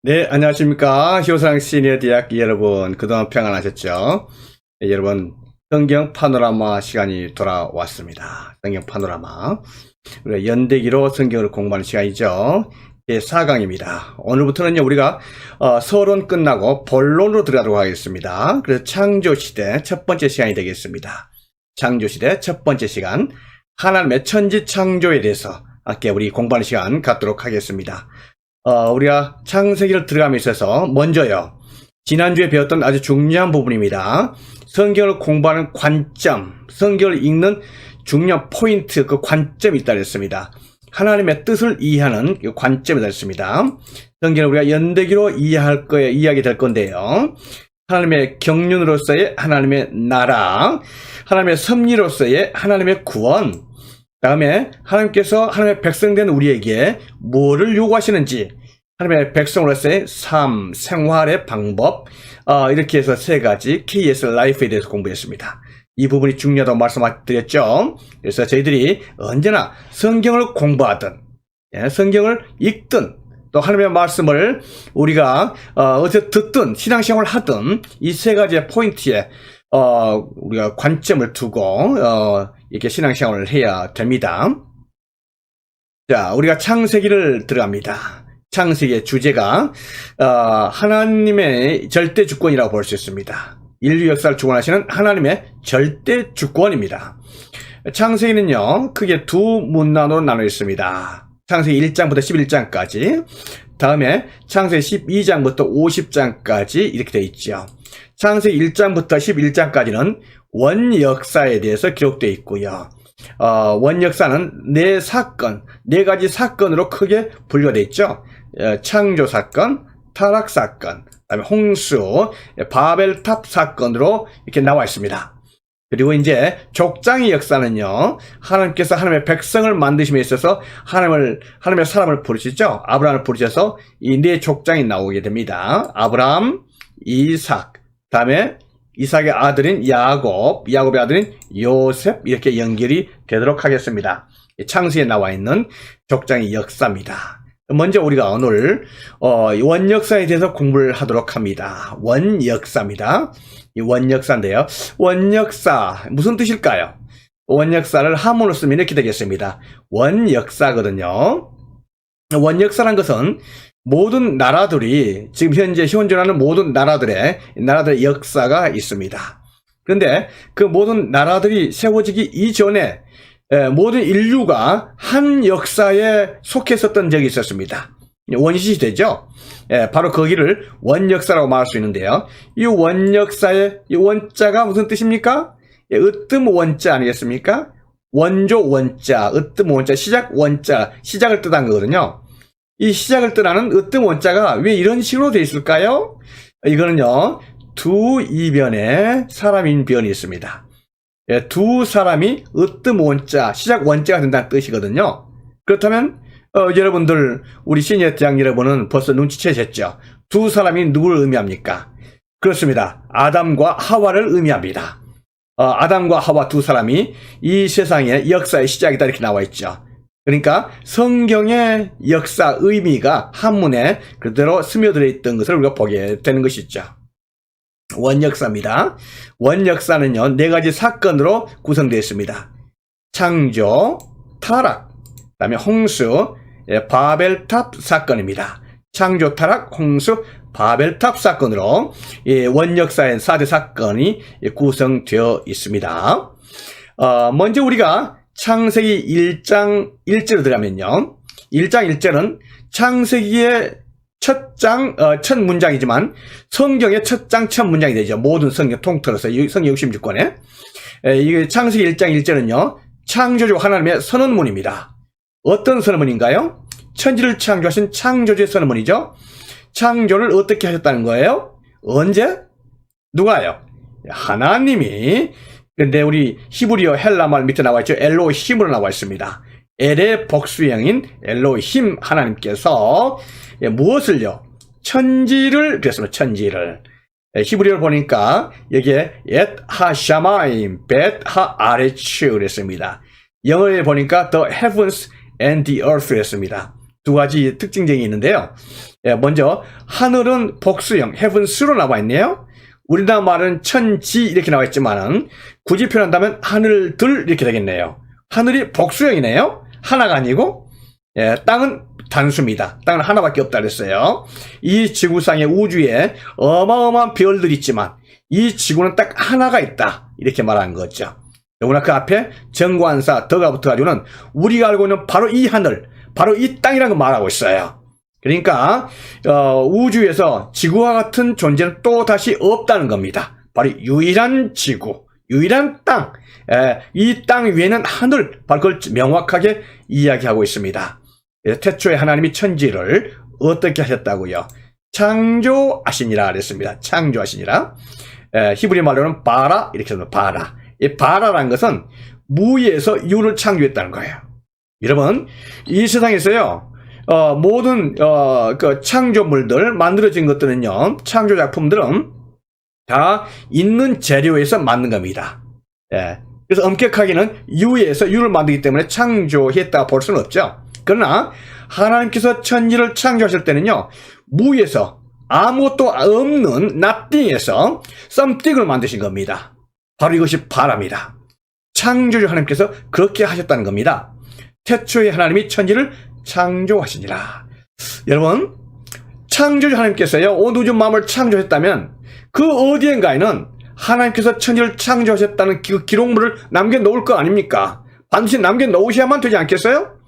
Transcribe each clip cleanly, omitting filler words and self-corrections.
네, 안녕하십니까. 효상 시니어 대학 여러분, 그동안 평안하셨죠? 네, 여러분, 성경 파노라마 시간이 돌아왔습니다. 성경 파노라마. 우리가 연대기로 성경을 공부하는 시간이죠. 제4강입니다. 오늘부터는요, 우리가 서론 끝나고 본론으로 들어가도록 하겠습니다. 그래서 창조시대 첫 번째 시간이 되겠습니다. 창조시대 첫 번째 시간, 하나님의 천지 창조에 대해서 함께 우리 공부하는 시간 갖도록 하겠습니다. 우리가 창세기를 들어감에 있어서 먼저요, 지난주에 배웠던 아주 중요한 부분입니다. 성경을 공부하는 관점, 성경을 읽는 중요한 포인트, 그 관점이 있다 그랬습니다. 하나님의 뜻을 이해하는 그 관점이 있다 그랬습니다. 성경을 우리가 연대기로 이해하게 될 건데요. 하나님의 경륜으로서의 하나님의 나라, 하나님의 섭리로서의 하나님의 구원, 다음에 하나님께서 하나님의 백성된 우리에게 뭐를 요구하시는지, 하나님의 백성으로서의 삶, 생활의 방법, 이렇게 해서 세 가지 KS 라이프에 대해서 공부했습니다. 이 부분이 중요하다고 말씀드렸죠. 그래서 저희들이 언제나 성경을 공부하든, 성경을 읽든, 또 하나님의 말씀을 우리가 어디서 듣든 신앙생활을 하든 이 세 가지의 포인트에 우리가 관점을 두고 이렇게 신앙생활을 해야 됩니다. 자, 우리가 창세기를 들어갑니다. 창세기의 주제가 하나님의 절대 주권이라고 볼 수 있습니다. 인류 역사를 주관하시는 하나님의 절대 주권입니다. 창세기는요, 크게 두 문란으로 나눠 있습니다. 창세기 1장부터 11장까지, 다음에 창세기 12장부터 50장까지 이렇게 되어 있죠. 창세기 1장부터 11장까지는 원역사에 대해서 기록되어 있고요. 원역사는 네 가지 사건으로 크게 분류되어 있죠. 창조 사건, 타락 사건, 그다음에 홍수, 바벨탑 사건으로 이렇게 나와 있습니다. 그리고 이제 족장의 역사는요, 하나님께서 하나님의 백성을 만드심에 있어서 하나님의 사람을 부르시죠. 아브라함을 부르셔서 이 네 족장이 나오게 됩니다. 아브라함, 이삭, 다음에 이삭의 아들인 야곱의 아들인 요셉, 이렇게 연결이 되도록 하겠습니다. 창세기에 나와 있는 족장의 역사입니다. 먼저 우리가 오늘 원역사에 대해서 공부를 하도록 합니다. 원역사입니다. 이 원역사인데요, 원역사 무슨 뜻일까요? 원역사를 한문으로 쓰면 이렇게 되겠습니다. 원역사거든요. 원역사란 것은 모든 나라들이 지금 현재 현존하는 모든 나라들의 역사가 있습니다. 그런데 그 모든 나라들이 세워지기 이전에 모든 인류가 한 역사에 속했었던 적이 있었습니다. 원시시대죠. 바로 거기를 원역사라고 말할 수 있는데요. 이 원역사의 이 원자가 무슨 뜻입니까? 으뜸 원자 아니겠습니까? 원조 원자, 으뜸 원자, 시작 원자, 시작을 뜻한 거거든요. 이 시작을 뜻하는 으뜸 원자가 왜 이런 식으로 되어 있을까요? 이거는요, 두 이변에 사람인변이 있습니다. 두 사람이 으뜸 원자, 시작 원자가 된다는 뜻이거든요. 그렇다면 여러분들, 우리 시니어 대학 여러분은 벌써 눈치채셨죠? 두 사람이 누구를 의미합니까? 그렇습니다. 아담과 하와를 의미합니다. 아담과 하와 두 사람이 이 세상의 역사의 시작이다, 이렇게 나와 있죠. 그러니까 성경의 역사 의미가 한문에 그대로 스며들어 있던 것을 우리가 보게 되는 것이죠. 원역사입니다. 원역사는요, 네 가지 사건으로 구성되어 있습니다. 창조, 타락, 그다음에 홍수, 바벨탑 사건입니다. 창조, 타락, 홍수, 바벨탑 사건으로 원역사의 4대 사건이 구성되어 있습니다. 먼저 우리가 창세기 1장 1절로 들어가면요, 1장 1절은 창세기의 첫 문장이지만 성경의 첫 장 첫 문장이 되죠. 모든 성경 통틀어서 성경 66권에 이게 창세기 1장 1절은요, 창조주 하나님의 선언문입니다. 어떤 선언문인가요? 천지를 창조하신 창조주의 선언문이죠. 창조를 어떻게 하셨다는 거예요? 언제? 누가요? 하나님이. 근데 우리 히브리어 헬라말 밑에 나와 있죠. 엘로힘으로 나와 있습니다. 엘의 복수형인 엘로힘 하나님께서 무엇을요? 천지를, 그랬습니다. 천지를. 히브리어를 보니까 여기에 엣 하샤마임, 벳 하아레츠 그랬습니다. 영어에 보니까 the heavens and the earth였습니다. 두 가지 특징점이 있는데요. 먼저 하늘은 복수형 heavens로 나와 있네요. 우리나라 말은 천지 이렇게 나와 있지만은 굳이 표현한다면 하늘들 이렇게 되겠네요. 하늘이 복수형이네요. 하나가 아니고 땅은 단수입니다. 땅은 하나밖에 없다 그랬어요. 이 지구상의 우주에 어마어마한 별들이 있지만 이 지구는 딱 하나가 있다 이렇게 말하는 거죠. 더구나 그 앞에 정관사 더가 붙어가지고는 우리가 알고 있는 바로 이 하늘, 바로 이 땅이라는 걸 말하고 있어요. 그러니까 우주에서 지구와 같은 존재는 또 다시 없다는 겁니다. 바로 유일한 지구, 유일한 땅, 이 땅 위에는 하늘, 바로 그걸 명확하게 이야기하고 있습니다. 태초에 하나님이 천지를 어떻게 하셨다고요? 창조하시니라 그랬습니다. 창조하시니라. 히브리 말로는 바라 이렇게 합니다. 바라. 이 바라라는 것은 무에서 유를 창조했다는 거예요. 여러분, 이 세상에서요, 모든 그 창조물들 만들어진 것들은요, 창조 작품들은 다 있는 재료에서 만든 겁니다. 그래서 엄격하게는 유에서 유를 만들기 때문에 창조했다 볼 수는 없죠. 그러나 하나님께서 천지를 창조하실 때는요, 무에서 아무것도 없는 nothing에서 something을 만드신 겁니다. 바로 이것이 바랍니다. 창조주 하나님께서 그렇게 하셨다는 겁니다. 태초에 하나님이 천지를 창조하시니라. 여러분, 창조주 하나님께서요, 온 우주 만물을 창조했다면 그 어디엔가에는 하나님께서 천지를 창조하셨다는 그 기록물을 남겨놓을 거 아닙니까? 반드시 남겨놓으셔야만 되지 않겠어요?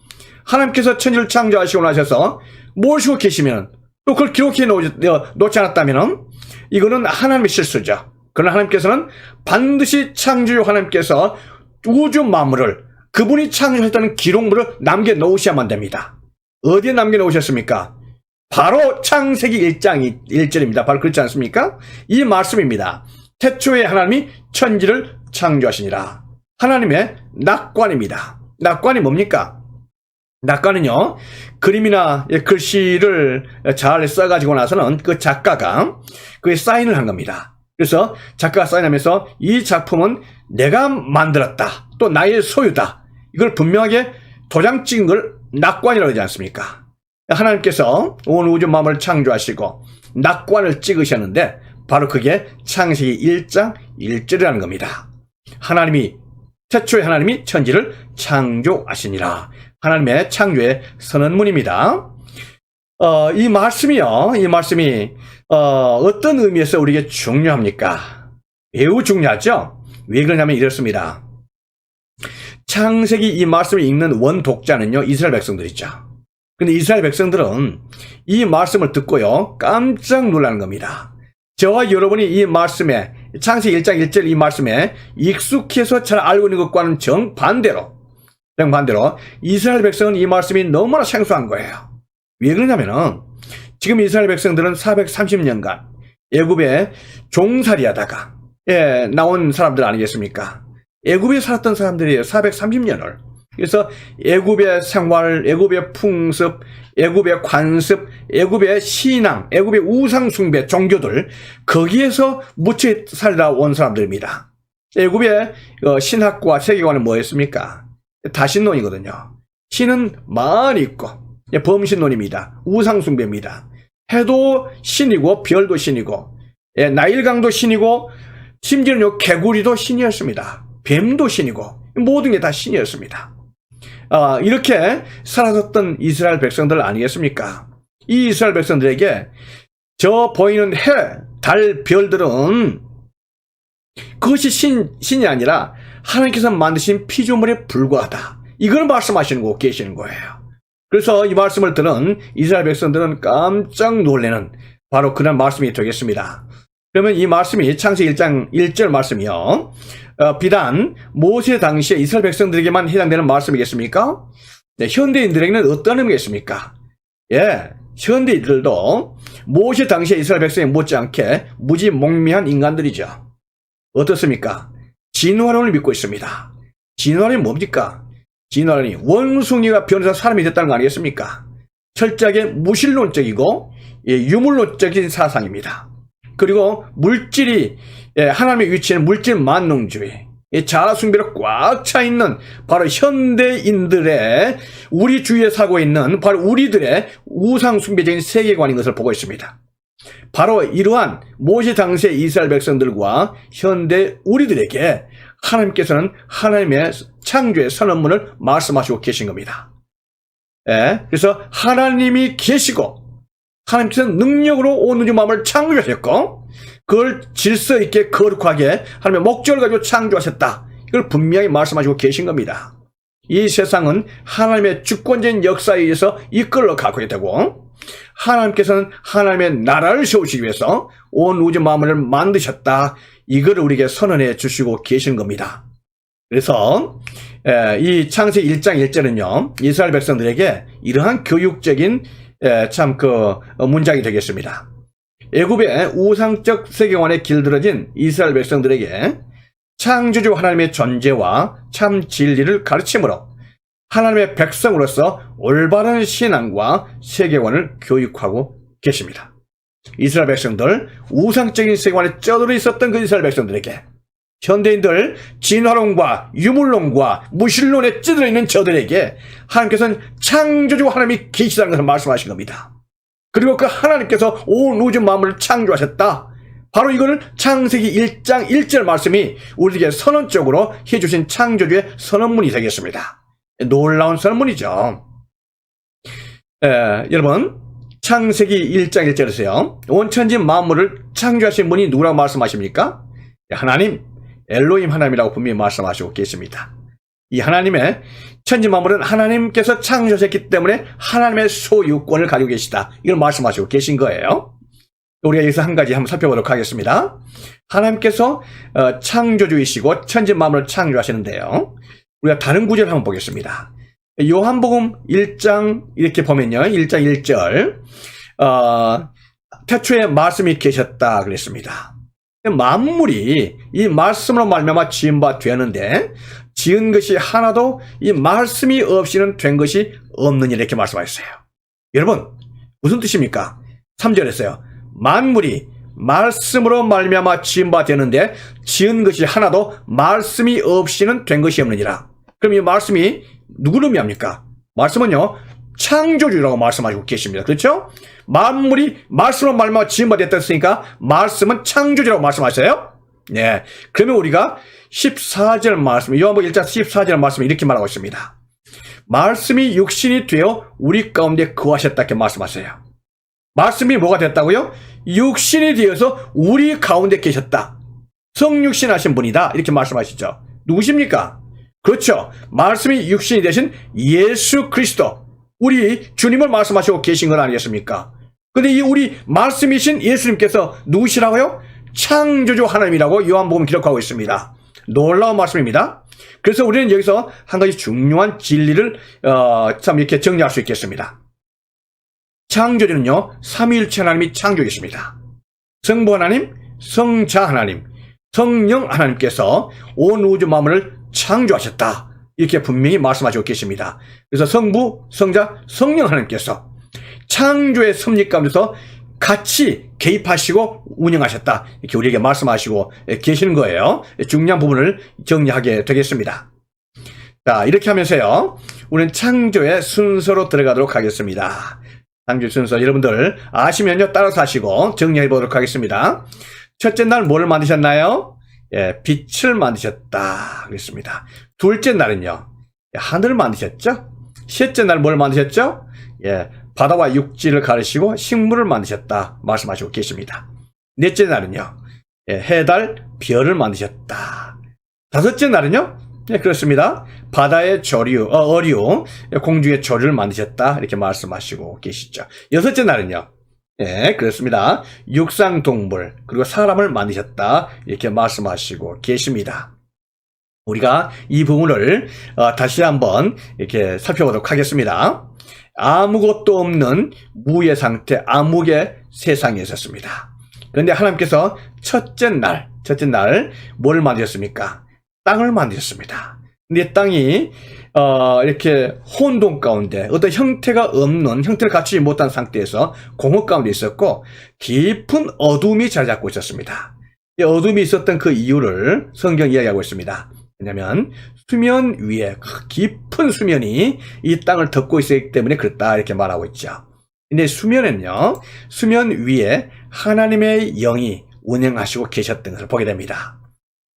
하나님께서 천지를 창조하시고 나셔서 모시고 계시면 또 그걸 기록해 놓지 않았다면 이거는 하나님의 실수죠. 그러나 하나님께서는 반드시 창조주 하나님께서 우주 만물을 그분이 창조했다는 기록물을 남겨놓으셔야만 됩니다. 어디에 남겨놓으셨습니까? 바로 창세기 1장 1절입니다. 바로 그렇지 않습니까? 이 말씀입니다. 태초에 하나님이 천지를 창조하시니라. 하나님의 낙관입니다. 낙관이 뭡니까? 낙관은요, 그림이나 글씨를 잘 써가지고 나서는 그 작가가 그에 사인을 한 겁니다. 그래서 작가가 사인하면서 이 작품은 내가 만들었다, 또 나의 소유다, 이걸 분명하게 도장 찍은 걸 낙관이라고 하지 않습니까? 하나님께서 온 우주 만물을 창조하시고 낙관을 찍으셨는데 바로 그게 창세기 1장 1절이라는 겁니다. 태초에 하나님이 천지를 창조하시니라. 하나님의 창조의 선언문입니다. 이 말씀이 어떤 의미에서 우리에게 중요합니까? 매우 중요하죠? 왜 그러냐면 이렇습니다. 창세기 이 말씀을 읽는 원독자는요, 이스라엘 백성들이죠. 근데 이스라엘 백성들은 이 말씀을 듣고요, 깜짝 놀라는 겁니다. 저와 여러분이 이 말씀에, 창세기 1장 1절 이 말씀에 익숙해서 잘 알고 있는 것과는 정반대로 이스라엘 백성은 이 말씀이 너무나 생소한 거예요. 왜 그러냐면은 지금 이스라엘 백성들은 430년간 애굽에 종살이 하다가 나온 사람들 아니겠습니까? 애굽에 살았던 사람들이에요. 430년을. 그래서 애굽의 생활, 애굽의 풍습, 애굽의 관습, 애굽의 신앙, 애굽의 우상 숭배 종교들, 거기에서 묻혀 살다 온 사람들입니다. 애굽의 신학과 세계관은 뭐였습니까? 다신론이거든요. 신은 많이 있고 범신론입니다. 우상 숭배입니다. 해도 신이고 별도 신이고 나일강도 신이고 심지어는 개구리도 신이었습니다. 뱀도 신이고 모든 게 다 신이었습니다. 이렇게 살아섰던 이스라엘 백성들 아니겠습니까? 이 이스라엘 백성들에게 저 보이는 해, 달, 별들은 그것이 신이 아니라 하나님께서 만드신 피조물에 불과하다. 이걸 말씀하시는 거 계시는 거예요. 그래서 이 말씀을 들은 이스라엘 백성들은 깜짝 놀라는 바로 그런 말씀이 되겠습니다. 그러면 이 말씀이 창세기 1장 1절 말씀이요, 비단 모세 당시에 이스라엘 백성들에게만 해당되는 말씀이겠습니까? 네, 현대인들에게는 어떤 의미겠습니까? 현대인들도 모세 당시에 이스라엘 백성이 못지않게 무지몽매한 인간들이죠. 어떻습니까? 진화론을 믿고 있습니다. 진화론이 뭡니까? 진화론이 원숭이가 변해서 사람이 됐다는 거 아니겠습니까? 철저하게 무신론적이고 유물론적인 사상입니다. 그리고 물질이 하나님의 위치에는 물질 만능주의, 이 자아 숭배로 꽉 차 있는 바로 현대인들의, 우리 주위에 살고 있는 바로 우리들의 우상 숭배적인 세계관인 것을 보고 있습니다. 바로 이러한 모세 당시의 이스라엘 백성들과 현대 우리들에게 하나님께서는 하나님의 창조의 선언문을 말씀하시고 계신 겁니다. 예, 그래서 하나님이 계시고 하나님께서는 능력으로 온 우주 만물을 창조하셨고 그걸 질서 있게 거룩하게 하나님의 목적을 가지고 창조하셨다. 이걸 분명히 말씀하시고 계신 겁니다. 이 세상은 하나님의 주권적인 역사에 의해서 이끌어 가고 되고 하나님께서는 하나님의 나라를 세우시기 위해서 온 우주 만물을 만드셨다. 이걸 우리에게 선언해 주시고 계신 겁니다. 그래서 이 창세기 1장 1절은요. 이스라엘 백성들에게 이러한 교육적인 문장이 되겠습니다. 애굽의 우상적 세계관에 길들여진 이스라엘 백성들에게 창조주 하나님의 존재와 참 진리를 가르침으로 하나님의 백성으로서 올바른 신앙과 세계관을 교육하고 계십니다. 이스라엘 백성들, 우상적인 세계관에 쩌들어 있었던 그 이스라엘 백성들에게 현대인들, 진화론과 유물론과 무신론에 찌들어 있는 저들에게 하나님께서는 창조주 하나님이 계시다는 것을 말씀하신 겁니다. 그리고 그 하나님께서 온 우주 만물을 창조하셨다. 바로 이거를 창세기 1장 1절 말씀이 우리에게 선언적으로 해주신 창조주의 선언문이 되겠습니다. 놀라운 선언문이죠. 여러분, 창세기 1장 1절에서요. 온 천지 만물을 창조하신 분이 누구라고 말씀하십니까? 하나님, 엘로힘 하나님이라고 분명히 말씀하시고 계십니다. 이 하나님의 천지 만물은 하나님께서 창조하셨기 때문에 하나님의 소유권을 가지고 계시다. 이걸 말씀하시고 계신 거예요. 우리가 여기서 한 가지 한번 살펴보도록 하겠습니다. 하나님께서 창조주이시고 천지 만물을 창조하시는데요. 우리가 다른 구절을 한번 보겠습니다. 요한복음 1장 이렇게 보면요. 1장 1절 태초에 말씀이 계셨다 그랬습니다. 만물이 이 말씀으로 말미암아 지은 바 되었는데 지은 것이 하나도 이 말씀이 없이는 된 것이 없느니라 이렇게 말씀하셨어요. 여러분 무슨 뜻입니까? 3절에서요. 만물이 말씀으로 말미암아 지은 바 되는데 지은 것이 하나도 말씀이 없이는 된 것이 없느니라. 그럼 이 말씀이 누구를 의미합니까? 말씀은요 창조주라고 말씀하시고 계십니다. 그렇죠? 만물이 말씀으로 말미암아 지은 바 됐다 했으니까 말씀은 창조주라고 말씀하셔요. 네. 그러면 우리가 14절 말씀, 요한복음 1장 14절 말씀을 이렇게 말하고 있습니다. 말씀이 육신이 되어 우리 가운데 거하셨다 이렇게 말씀하세요. 말씀이 뭐가 됐다고요? 육신이 되어서 우리 가운데 계셨다. 성육신 하신 분이다 이렇게 말씀하시죠. 누구십니까? 그렇죠. 말씀이 육신이 되신 예수 그리스도, 우리 주님을 말씀하시고 계신 건 아니겠습니까? 근데 이 우리 말씀이신 예수님께서 누구시라고요? 창조주 하나님이라고 요한복음 기록하고 있습니다. 놀라운 말씀입니다. 그래서 우리는 여기서 한 가지 중요한 진리를 참 이렇게 정리할 수 있겠습니다. 창조주는요 삼위일체 하나님이 창조이십니다. 성부 하나님, 성자 하나님, 성령 하나님께서 온 우주 만물을 창조하셨다 이렇게 분명히 말씀하시고 계십니다. 그래서 성부, 성자, 성령 하나님께서 창조의 섭리 가운데서 같이 개입하시고 운영하셨다 이렇게 우리에게 말씀하시고 계시는 거예요. 중요한 부분을 정리하게 되겠습니다. 자, 이렇게 하면서요 우리는 창조의 순서로 들어가도록 하겠습니다. 창조 순서 여러분들 아시면요 따라서 하시고 정리해 보도록 하겠습니다. 첫째 날 뭐를 만드셨나요? 예, 빛을 만드셨다 그랬습니다. 둘째 날은요 하늘을 만드셨죠. 셋째 날 뭘 만드셨죠? 예, 바다와 육지를 가르시고 식물을 만드셨다 말씀하시고 계십니다. 넷째 날은요 해, 달, 별을 만드셨다. 다섯째 날은요 예, 그렇습니다. 바다의 조류, 어류, 공중의 조류를 만드셨다 이렇게 말씀하시고 계시죠. 여섯째 날은요 예, 그렇습니다. 육상동물 그리고 사람을 만드셨다 이렇게 말씀하시고 계십니다. 우리가 이 부분을 다시 한번 이렇게 살펴보도록 하겠습니다. 아무것도 없는 무의 상태, 암흑의 세상에 있었습니다. 그런데 하나님께서 첫째 날 뭘 만드셨습니까? 땅을 만드셨습니다. 근데 땅이 이렇게 혼돈 가운데 어떤 형태가 없는, 형태를 갖추지 못한 상태에서 공허 가운데 있었고 깊은 어둠이 자리 잡고 있었습니다. 이 어둠이 있었던 그 이유를 성경이 이야기하고 있습니다. 왜냐면 수면 위에 깊은 수면이 이 땅을 덮고 있기 때문에 그렇다 이렇게 말하고 있죠. 근데 수면은요, 수면 위에 하나님의 영이 운행하시고 계셨던 것을 보게 됩니다.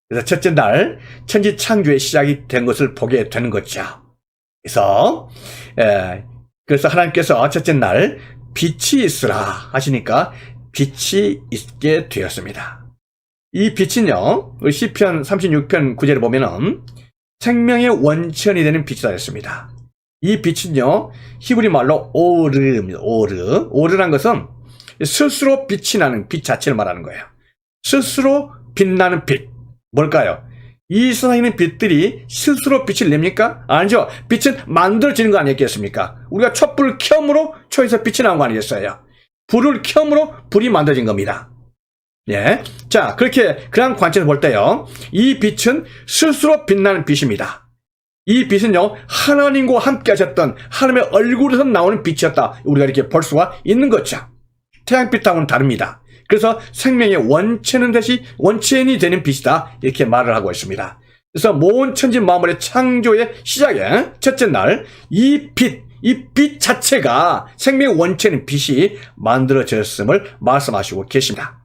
그래서 첫째 날 천지 창조의 시작이 된 것을 보게 되는 거죠. 그래서 하나님께서 첫째 날 빛이 있으라 하시니까 빛이 있게 되었습니다. 이 빛은요, 시편 36편 9절에 보면은 생명의 원천이 되는 빛이라 했습니다. 이 빛은요, 히브리 말로 오르입니다. 오르란 것은 스스로 빛이 나는 빛 자체를 말하는 거예요. 스스로 빛나는 빛. 뭘까요? 이 세상에 있는 빛들이 스스로 빛을 냅니까? 아니죠. 빛은 만들어지는 거 아니겠습니까? 우리가 촛불을 켬므로 초에서 빛이 나온 거 아니겠어요? 불을 켬므로 불이 만들어진 겁니다. 예. 자, 그런 관점에서 볼 때요, 이 빛은 스스로 빛나는 빛입니다. 이 빛은요, 하나님과 함께 하셨던 하나님의 얼굴에서 나오는 빛이었다. 우리가 이렇게 볼 수가 있는 거죠. 태양빛하고는 다릅니다. 그래서 생명의 원천이 되는 빛이다. 이렇게 말을 하고 있습니다. 그래서 모든 천지 만물의 창조의 시작에 첫째 날, 이 빛 자체가 생명의 원천인 빛이 만들어졌음을 말씀하시고 계십니다.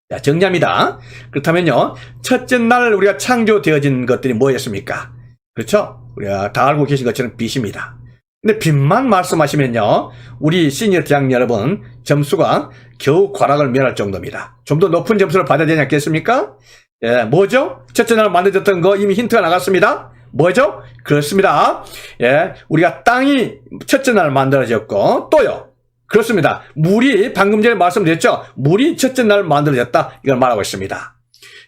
자, 정리합니다. 그렇다면요, 첫째 날 우리가 창조되어진 것들이 뭐였습니까? 그렇죠? 우리가 다 알고 계신 것처럼 빛입니다. 근데 빛만 말씀하시면요, 우리 시니어 대학 여러분 점수가 겨우 과락을 면할 정도입니다. 좀 더 높은 점수를 받아야 되지 않겠습니까? 예, 뭐죠? 첫째 날 만들어졌던 거 이미 힌트가 나갔습니다. 뭐죠? 그렇습니다. 예, 우리가 땅이 첫째 날 만들어졌고, 또요, 그렇습니다. 물이 방금 전에 말씀드렸죠? 물이 첫째 날 만들어졌다. 이걸 말하고 있습니다.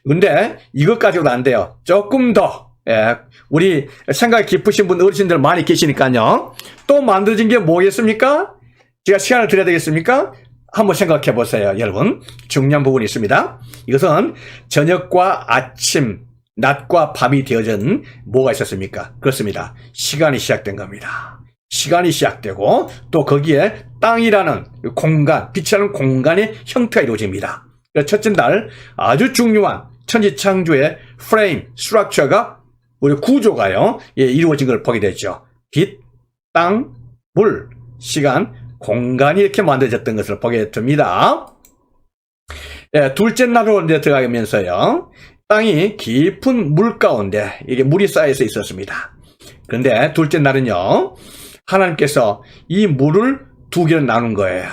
근데 이것 가지고도 안 돼요. 조금 더, 예, 우리 생각이 깊으신 분 어르신들 많이 계시니까요. 또 만들어진 게 뭐겠습니까? 제가 시간을 드려야 되겠습니까? 한번 생각해 보세요. 여러분, 중요한 부분이 있습니다. 이것은 저녁과 아침, 낮과 밤이 되어진 뭐가 있었습니까? 그렇습니다. 시간이 시작된 겁니다. 시간이 시작되고 또 거기에 땅이라는 공간, 빛이라는 공간의 형태가 이루어집니다. 첫째 날 아주 중요한 천지창조의 프레임, 스트럭처가 우리 구조가요, 예, 이루어진 걸 보게 되죠. 빛, 땅, 물, 시간, 공간이 이렇게 만들어졌던 것을 보게 됩니다. 예, 둘째 날로 이제 들어가면서요, 땅이 깊은 물 가운데 이게 물이 쌓여서 있었습니다. 그런데 둘째 날은요, 하나님께서 이 물을 두 개로 나눈 거예요.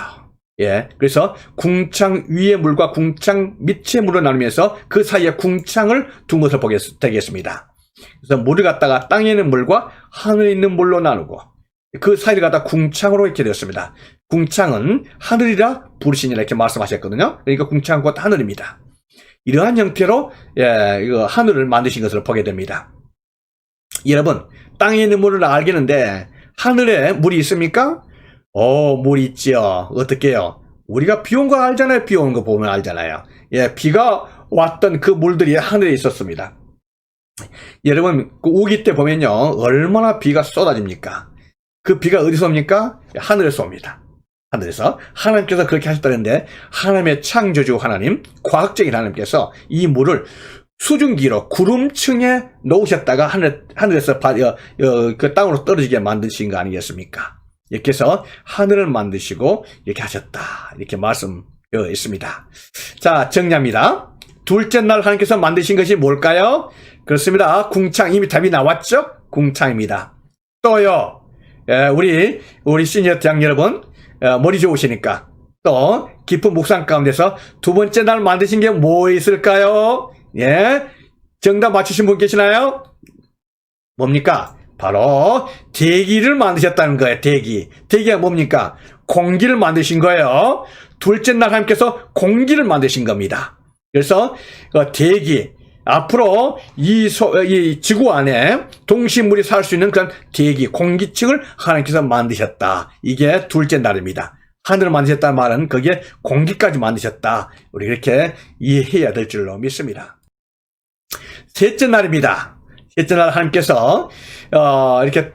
예, 그래서 궁창 위의 물과 궁창 밑의 물을 나누면서 그 사이에 궁창을 둔 것을 보게 되겠습니다. 그래서 물을 갖다가 땅에 있는 물과 하늘에 있는 물로 나누고 그 사이를 갖다 궁창으로 이렇게 되었습니다. 궁창은 하늘이라 부르시니라 이렇게 말씀하셨거든요. 그러니까 궁창은 곧 하늘입니다. 이러한 형태로, 예, 이거 하늘을 만드신 것을 보게 됩니다. 여러분, 땅에 있는 물을 알겠는데 하늘에 물이 있습니까? 물이 있죠. 어떻게 해요? 우리가 비 온 거 알잖아요. 비 오는 거 보면 알잖아요. 예, 비가 왔던 그 물들이 하늘에 있었습니다. 여러분, 그 우기 때 보면요, 얼마나 비가 쏟아집니까? 그 비가 어디서 옵니까? 하늘에서 옵니다. 하늘에서. 하나님께서 그렇게 하셨다는데, 하나님의 창조주 하나님, 과학적인 하나님께서 이 물을 수증기로 구름층에 놓으셨다가 하늘에서 그 땅으로 떨어지게 만드신 거 아니겠습니까? 이렇게 해서 하늘을 만드시고 이렇게 하셨다. 이렇게 말씀되어 있습니다. 자, 정리합니다. 둘째 날 하나님께서 만드신 것이 뭘까요? 그렇습니다. 궁창, 이미 답이 나왔죠? 궁창입니다. 또요, 우리 시니어 대학 여러분, 머리 좋으시니까 또 깊은 묵상 가운데서 두 번째 날 만드신 게 뭐 있을까요? 예, 정답 맞추신 분 계시나요? 뭡니까? 바로 대기를 만드셨다는 거예요. 대기가 뭡니까? 공기를 만드신 거예요. 둘째 날 하나님께서 공기를 만드신 겁니다. 그래서 대기, 앞으로 이 지구 안에 동식물이 살 수 있는 그런 대기, 공기층을 하나님께서 만드셨다. 이게 둘째 날입니다. 하늘을 만드셨다는 말은 거기에 공기까지 만드셨다. 우리 이렇게 이해해야 될 줄로 믿습니다. 셋째 날입니다. 셋째 날 하나님께서 이렇게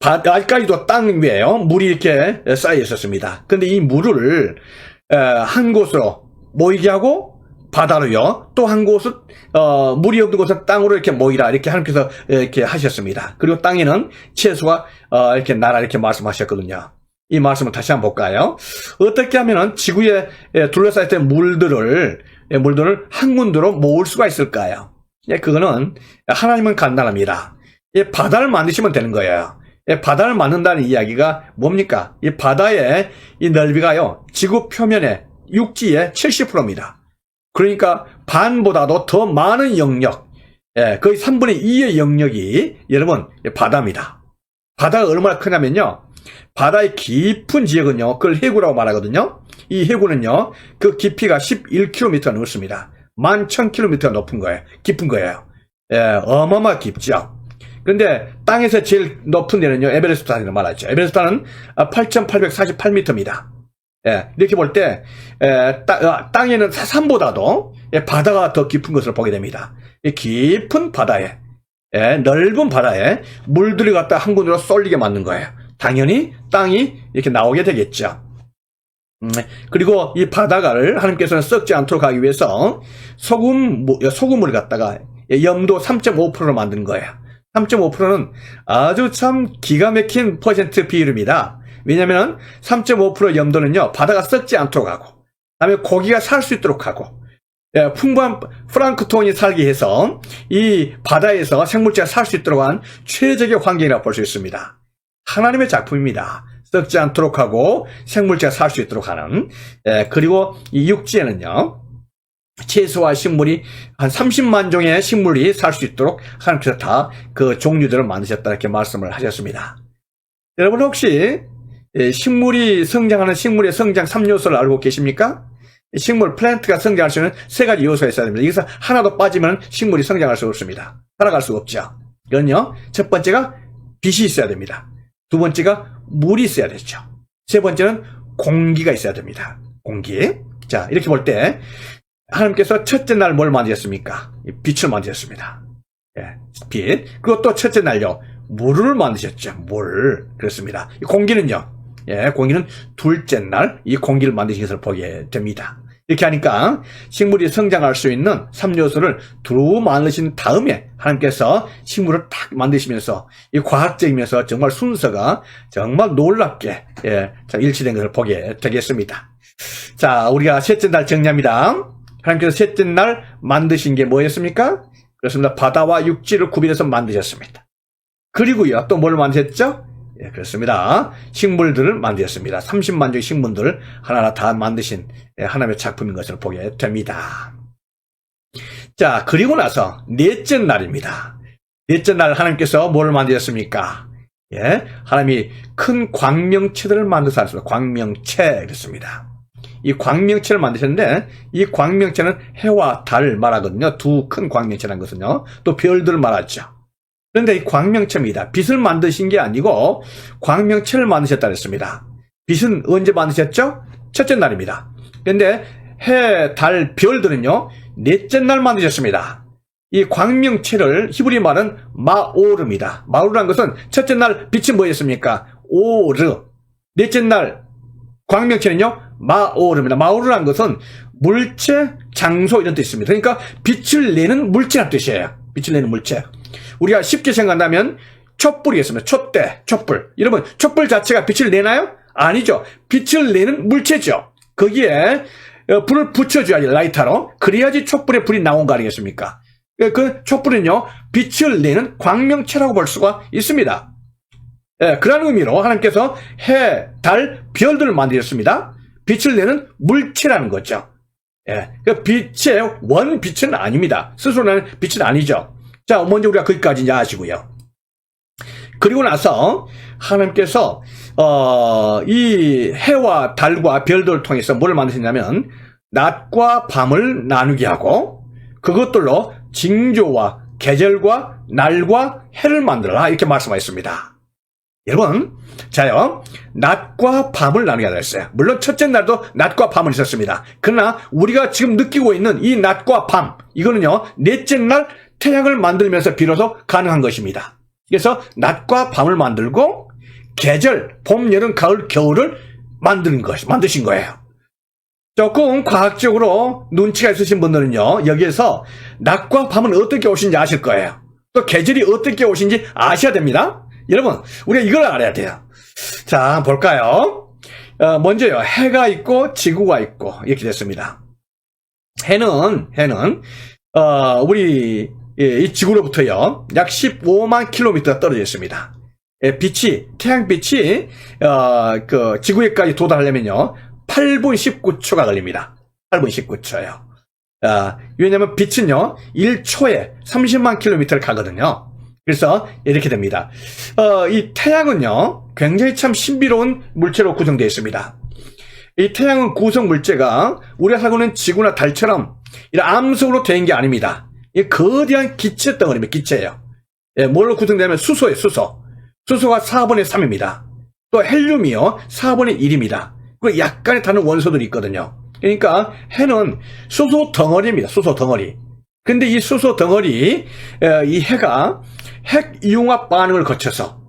아직까지도 땅 위에요, 물이 이렇게 쌓여 있었습니다. 근데 이 물을 한 곳으로 모이게 하고 바다로요. 또 한 곳은 물이 없는 곳은 땅으로 이렇게 모이라 이렇게 하나님께서 이렇게 하셨습니다. 그리고 땅에는 채소가 이렇게 나라 이렇게 말씀하셨거든요. 이 말씀을 다시 한번 볼까요? 어떻게 하면은 지구에 둘러싸여 있던 물들을 한 군데로 모을 수가 있을까요? 그거는 하나님은 간단합니다. 바다를 만드시면 되는 거예요. 바다를 만든다는 이야기가 뭡니까? 이 바다의 이 넓이가요, 지구 표면의 육지의 70%입니다. 그러니까 반보다도 더 많은 영역, 거의 3분의 2의 영역이 여러분 바다입니다. 바다가 얼마나 크냐면요, 바다의 깊은 지역은요, 그걸 해구라고 말하거든요. 이 해구는요, 그 깊이가 11km 넘습니다. 11,000km 높은 거예요. 깊은 거예요. 어마어마하게 깊죠. 그런데 땅에서 제일 높은 데는요, 에베레스트산이라고 말하죠. 에베레스트산은 8,848m입니다. 이렇게 볼 때 땅에는 산보다도 바다가 더 깊은 것을 보게 됩니다. 이 깊은 바다에, 넓은 바다에 물들이 갖다 한 군데로 쏠리게 만든 거예요. 당연히 땅이 이렇게 나오게 되겠죠. 그리고 이 바다를 하나님께서는 썩지 않도록 하기 위해서 소금물을 갖다가 염도 3.5%로 만든 거예요. 3.5%는 아주 참 기가 막힌 퍼센트 비율입니다. 왜냐면 3.5% 염도는요, 바다가 썩지 않도록 하고, 그다음에 고기가 살 수 있도록 하고, 풍부한 플랑크톤이 살게 해서 이 바다에서 생물체가 살 수 있도록 한 최적의 환경이라고 볼 수 있습니다. 하나님의 작품입니다. 썩지 않도록 하고 생물체가 살 수 있도록 하는. 그리고 이 육지에는요, 채소와 식물이 한 30만 종의 식물이 살 수 있도록 하나님께서 다 그 종류들을 만드셨다 이렇게 말씀을 하셨습니다. 여러분 혹시 식물이 성장하는 식물의 성장 3요소를 알고 계십니까? 식물 플랜트가 성장할 수 있는 3가지 요소가 있어야 됩니다. 여기서 하나도 빠지면 식물이 성장할 수 없습니다. 살아갈 수 없죠. 이건요, 첫 번째가 빛이 있어야 됩니다. 두 번째가 물이 있어야 되죠. 세 번째는 공기가 있어야 됩니다. 공기. 자, 이렇게 볼 때 하나님께서 첫째 날 뭘 만드셨습니까? 빛을 만드셨습니다. 빛. 그리고 또 첫째 날요, 물을 만드셨죠. 물. 그렇습니다. 공기는요, 공기는 둘째 날 이 공기를 만드신 것을 보게 됩니다. 이렇게 하니까 식물이 성장할 수 있는 3요소를 두루 만드신 다음에 하나님께서 식물을 딱 만드시면서 이 과학적이면서 정말 순서가 정말 놀랍게 일치된 것을 보게 되겠습니다. 자, 우리가 셋째 날 정리합니다. 하나님께서 셋째 날 만드신 게 뭐였습니까? 그렇습니다. 바다와 육지를 구별해서 만드셨습니다. 그리고요, 또 뭘 만드셨죠? 그렇습니다. 식물들을 만드셨습니다. 30만 종의 식물들을 하나하나 다 만드신 하나님의 작품인 것을 보게 됩니다. 자, 그리고 나서 넷째 날입니다. 넷째 날 하나님께서 뭘 만드셨습니까? 하나님이 큰 광명체들을 만드셨습니다. 광명체, 그렇습니다. 이 광명체를 만드셨는데, 이 광명체는 해와 달을 말하거든요. 두 큰 광명체라는 것은요. 또 별들을 말하죠. 그런데 이 광명체입니다. 빛을 만드신 게 아니고 광명체를 만드셨다 그랬습니다. 빛은 언제 만드셨죠? 첫째 날입니다. 그런데 해, 달, 별들은요, 넷째 날 만드셨습니다. 이 광명체를 히브리 말은 마오르입니다. 마오르라는 것은 첫째 날 빛은 뭐였습니까? 오르. 넷째 날 광명체는요, 마오르입니다. 마오르라는 것은 물체, 장소 이런 뜻입니다. 그러니까 빛을 내는 물체란 뜻이에요. 빛을 내는 물체. 우리가 쉽게 생각한다면 촛불이겠습니다. 촛대, 촛불. 여러분, 촛불 자체가 빛을 내나요? 아니죠. 빛을 내는 물체죠. 거기에 불을 붙여줘야지, 라이터로. 그래야지 촛불에 불이 나온 거 아니겠습니까? 그 촛불은요, 빛을 내는 광명체라고 볼 수가 있습니다. 그런 의미로 하나님께서 해, 달, 별들을 만드셨습니다. 빛을 내는 물체라는 거죠. 그 빛의 원빛은 아닙니다. 스스로 나는 빛은 아니죠. 자, 먼저 우리가 거기까지 이제 아시고요. 그리고 나서 하나님께서 이 해와 달과 별들을 통해서 뭘 만드셨냐면 낮과 밤을 나누게 하고 그것들로 징조와 계절과 날과 해를 만들어라 이렇게 말씀하셨습니다. 여러분, 자요, 낮과 밤을 나누게 하라 했어요. 물론 첫째 날도 낮과 밤은 있었습니다. 그러나 우리가 지금 느끼고 있는 이 낮과 밤, 이거는요, 넷째 날 태양을 만들면서 비로소 가능한 것입니다. 그래서 낮과 밤을 만들고 계절, 봄, 여름, 가을, 겨울을 만드신 거예요. 조금 과학적으로 눈치가 있으신 분들은요, 여기에서 낮과 밤은 어떻게 오신지 아실 거예요. 또 계절이 어떻게 오신지 아셔야 됩니다. 여러분, 우리가 이걸 알아야 돼요. 자, 한번 볼까요? 먼저요, 해가 있고 지구가 있고 이렇게 됐습니다. 해는 우리 이 지구로부터요 약 15만 킬로미터 떨어져 있습니다. 태양빛이 그 지구에까지 도달하려면요 8분 19초가 걸립니다. 8분 19초요. 왜냐면 빛은요 1초에 30만 킬로미터를 가거든요. 그래서 이렇게 됩니다. 이 태양은요 굉장히 참 신비로운 물체로 구성되어 있습니다. 이 태양은 구성 물체가 우리가 살고 있는 지구나 달처럼 이런 암석으로 된 게 아닙니다. 이 거대한 기체 덩어리입니다. 기체예요. 뭘로 구성되냐면 수소예요. 수소가 4분의 3입니다. 또 헬륨이요 4분의 1입니다. 그리고 약간의 다른 원소들이 있거든요. 그러니까 해는 수소 덩어리입니다. 수소 덩어리. 근데 이 수소 덩어리, 이 해가 핵 이융합 반응을 거쳐서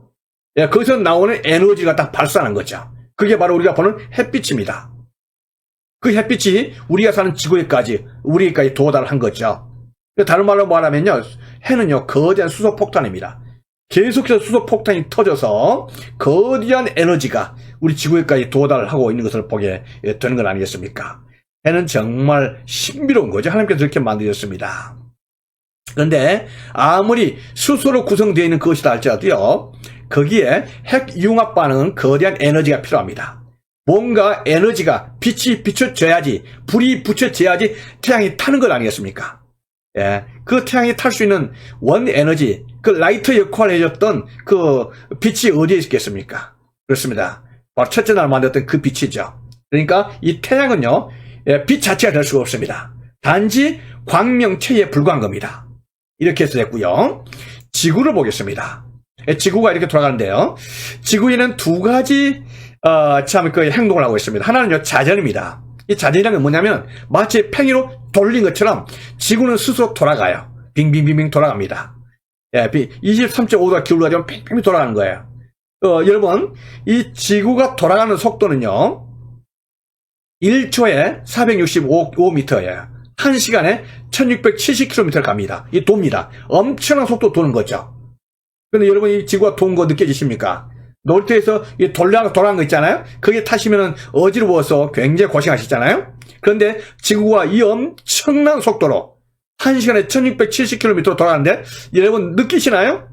거기서 나오는 에너지가 딱 발산한 거죠. 그게 바로 우리가 보는 햇빛입니다. 그 햇빛이 우리가 사는 지구에까지 우리에까지 도달한 거죠. 다른 말로 말하면요, 해는요 거대한 수소 폭탄입니다. 계속해서 수소 폭탄이 터져서 거대한 에너지가 우리 지구에까지 도달하고 있는 것을 보게 되는 건 아니겠습니까? 해는 정말 신비로운 거죠. 하나님께서 그렇게 만드셨습니다. 그런데 아무리 수소로 구성되어 있는 것이다 할지라도요, 거기에 핵 융합 반응은 거대한 에너지가 필요합니다. 뭔가 에너지가 빛이 비춰져야지, 불이 붙여져야지 태양이 타는 것 아니겠습니까? 그 태양이 탈 수 있는 원 에너지, 그 라이터 역할을 해줬던 그 빛이 어디에 있겠습니까? 그렇습니다. 바로 첫째 날 만들었던 그 빛이죠. 그러니까 이 태양은요, 빛 자체가 될 수가 없습니다. 단지 광명체에 불과한 겁니다. 이렇게 해서 됐고요. 지구를 보겠습니다. 지구가 이렇게 돌아가는데요. 지구에는 두 가지 참 그 행동을 하고 있습니다. 하나는요 자전입니다. 이 자전이라는 건 뭐냐면 마치 팽이로 돌린 것처럼 지구는 스스로 돌아가요. 빙빙빙빙 돌아갑니다. 23.5도 기울어 가지고 빙빙 돌아가는 거예요. 여러분, 이 지구가 돌아가는 속도는요 1초에 465m예요. 1시간에 1670km를 갑니다. 이 돕니다. 엄청난 속도 도는 거죠. 근데 여러분, 이 지구가 도는 거 느껴지십니까? 놀이터에서 돌아가는 거 있잖아요? 거기에 타시면 어지러워서 굉장히 고생하시잖아요? 그런데 지구가 이 엄청난 속도로 1시간에 1670km 돌아가는데 여러분 느끼시나요?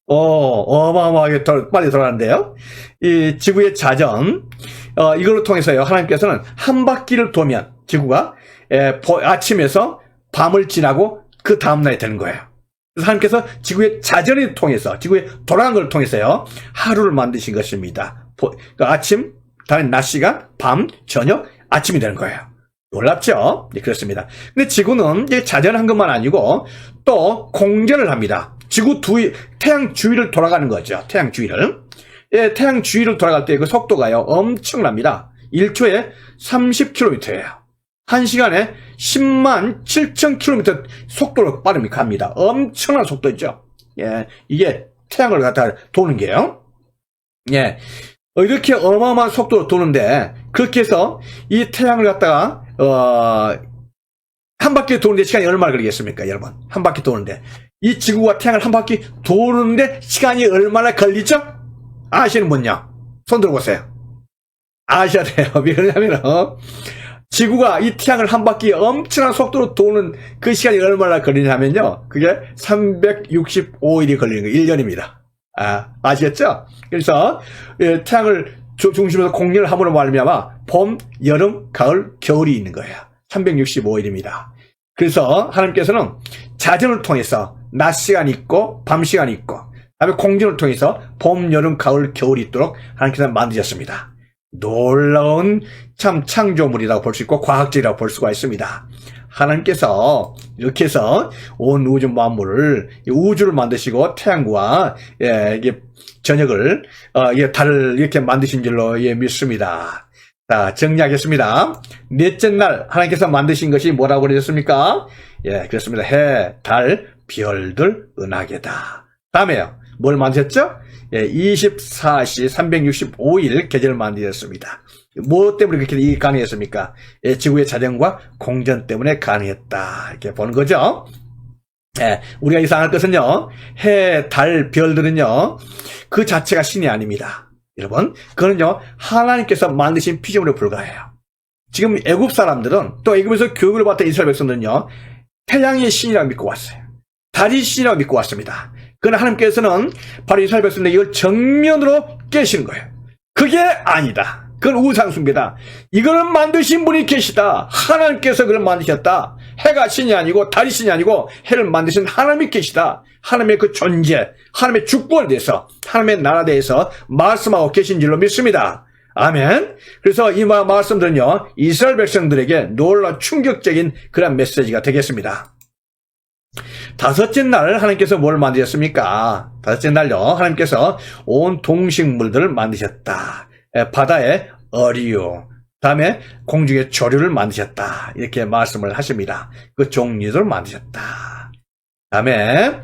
어마어마하게 빨리 돌아가는데요? 이 지구의 자전, 이걸로 통해서요, 하나님께서는 한 바퀴를 돌면 지구가 아침에서 밤을 지나고 그 다음날이 되는 거예요. 그래서 하나님께서 지구의 자전을 통해서, 지구의 돌아가는 걸 통해서요, 하루를 만드신 것입니다. 아침, 다른 낮 시간, 밤, 저녁, 아침이 되는 거예요. 놀랍죠? 네, 그렇습니다. 근데 지구는 자전한 것만 아니고 또 공전을 합니다. 태양 주위를 돌아가는 거죠. 태양 주위를. 태양 주위를 돌아갈 때 그 속도가요, 엄청납니다. 1초에 30km예요. 1시간에 10만 7천 km 속도로 빠르게 갑니다. 엄청난 속도죠. 이게 태양을 갖다 도는 게요. 이렇게 어마어마한 속도로 도는데, 그렇게 해서 이 태양을 갖다가 한 바퀴 도는데 시간이 얼마나 걸리겠습니까, 여러분? 한 바퀴 도는데 이 지구가 태양을 한 바퀴 도는데 시간이 얼마나 걸리죠? 아시는 분요? 손 들어보세요. 아셔야 돼요. 왜냐면 지구가 이 태양을 한 바퀴 엄청난 속도로 도는 그 시간이 얼마나 걸리냐면요, 그게 365일이 걸리는 거예요. 1년입니다. 아시겠죠? 그래서 태양을 중심으로 공전을 함으로 말미암아 봄, 여름, 가을, 겨울이 있는 거예요. 365일입니다. 그래서 하나님께서는 자전을 통해서 낮 시간이 있고 밤 시간이 있고, 그다음에 공전을 통해서 봄, 여름, 가을, 겨울이 있도록 하나님께서 만드셨습니다. 놀라운 참 창조물이라고 볼 수 있고 과학적이라고 볼 수가 있습니다. 하나님께서 이렇게 해서 온 우주 만물을, 우주를 만드시고 태양과 저녁을, 달을 이렇게 만드신 줄로 믿습니다. 자, 정리하겠습니다. 넷째 날 하나님께서 만드신 것이 뭐라고 그러셨습니까? 그렇습니다. 해, 달, 별들, 은하계다. 다음에요. 뭘 만드셨죠? 예, 24시 365일 계절을 만드셨습니다. 뭐 때문에 그렇게 가능했습니까? 예, 지구의 자전과 공전 때문에 가능했다. 이렇게 보는 거죠. 예, 우리가 이상할 것은요, 해, 달, 별들은요, 그 자체가 신이 아닙니다. 여러분, 그거는요, 하나님께서 만드신 피조물에 불과해요. 지금 애굽 사람들은, 또 애굽에서 교육을 받던 이스라엘 백성들은요, 태양의 신이라고 믿고 왔어요. 달이 신이라고 믿고 왔습니다. 그러나 하나님께서는 바로 이스라엘 백성들에게 이걸 정면으로 깨시는 거예요. 그게 아니다. 그건 우상숭배다. 이거를 만드신 분이 계시다. 하나님께서 그걸 만드셨다. 해가 신이 아니고 달이 신이 아니고 해를 만드신 하나님이 계시다. 하나님의 그 존재, 하나님의 주권에 대해서, 하나님의 나라에 대해서 말씀하고 계신 줄로 믿습니다. 아멘. 그래서 이 말씀들은요, 이스라엘 백성들에게 놀라운 충격적인 그런 메시지가 되겠습니다. 다섯째 날 하나님께서 뭘 만드셨습니까? 다섯째 날요, 하나님께서 온 동식물들을 만드셨다. 바다의 어류, 다음에 공중의 조류를 만드셨다. 이렇게 말씀을 하십니다. 그 종류들을 만드셨다. 다음에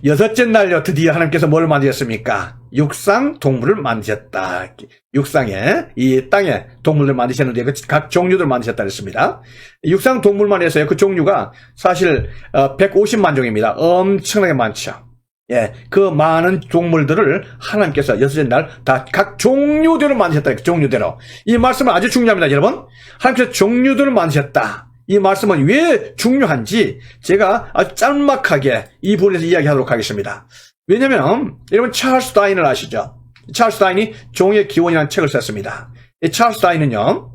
여섯째 날요, 드디어 하나님께서 뭘 만드셨습니까? 육상 동물을 만드셨다. 육상에, 이 땅에 동물을 만드셨는데 각 종류들을 만드셨다 그랬습니다. 육상 동물만 해서요, 그 종류가 사실 150만 종입니다. 엄청나게 많죠. 예, 그 많은 동물들을 하나님께서 여섯째 날 다 각 종류대로 만드셨다. 종류대로. 이 말씀은 아주 중요합니다, 여러분. 하나님께서 종류들을 만드셨다. 이 말씀은 왜 중요한지 제가 아주 짤막하게 이 부분에서 이야기하도록 하겠습니다. 왜냐면 여러분 찰스 다윈을 아시죠? 찰스 다윈이 종의 기원이라는 책을 썼습니다. 이 찰스 다윈은요,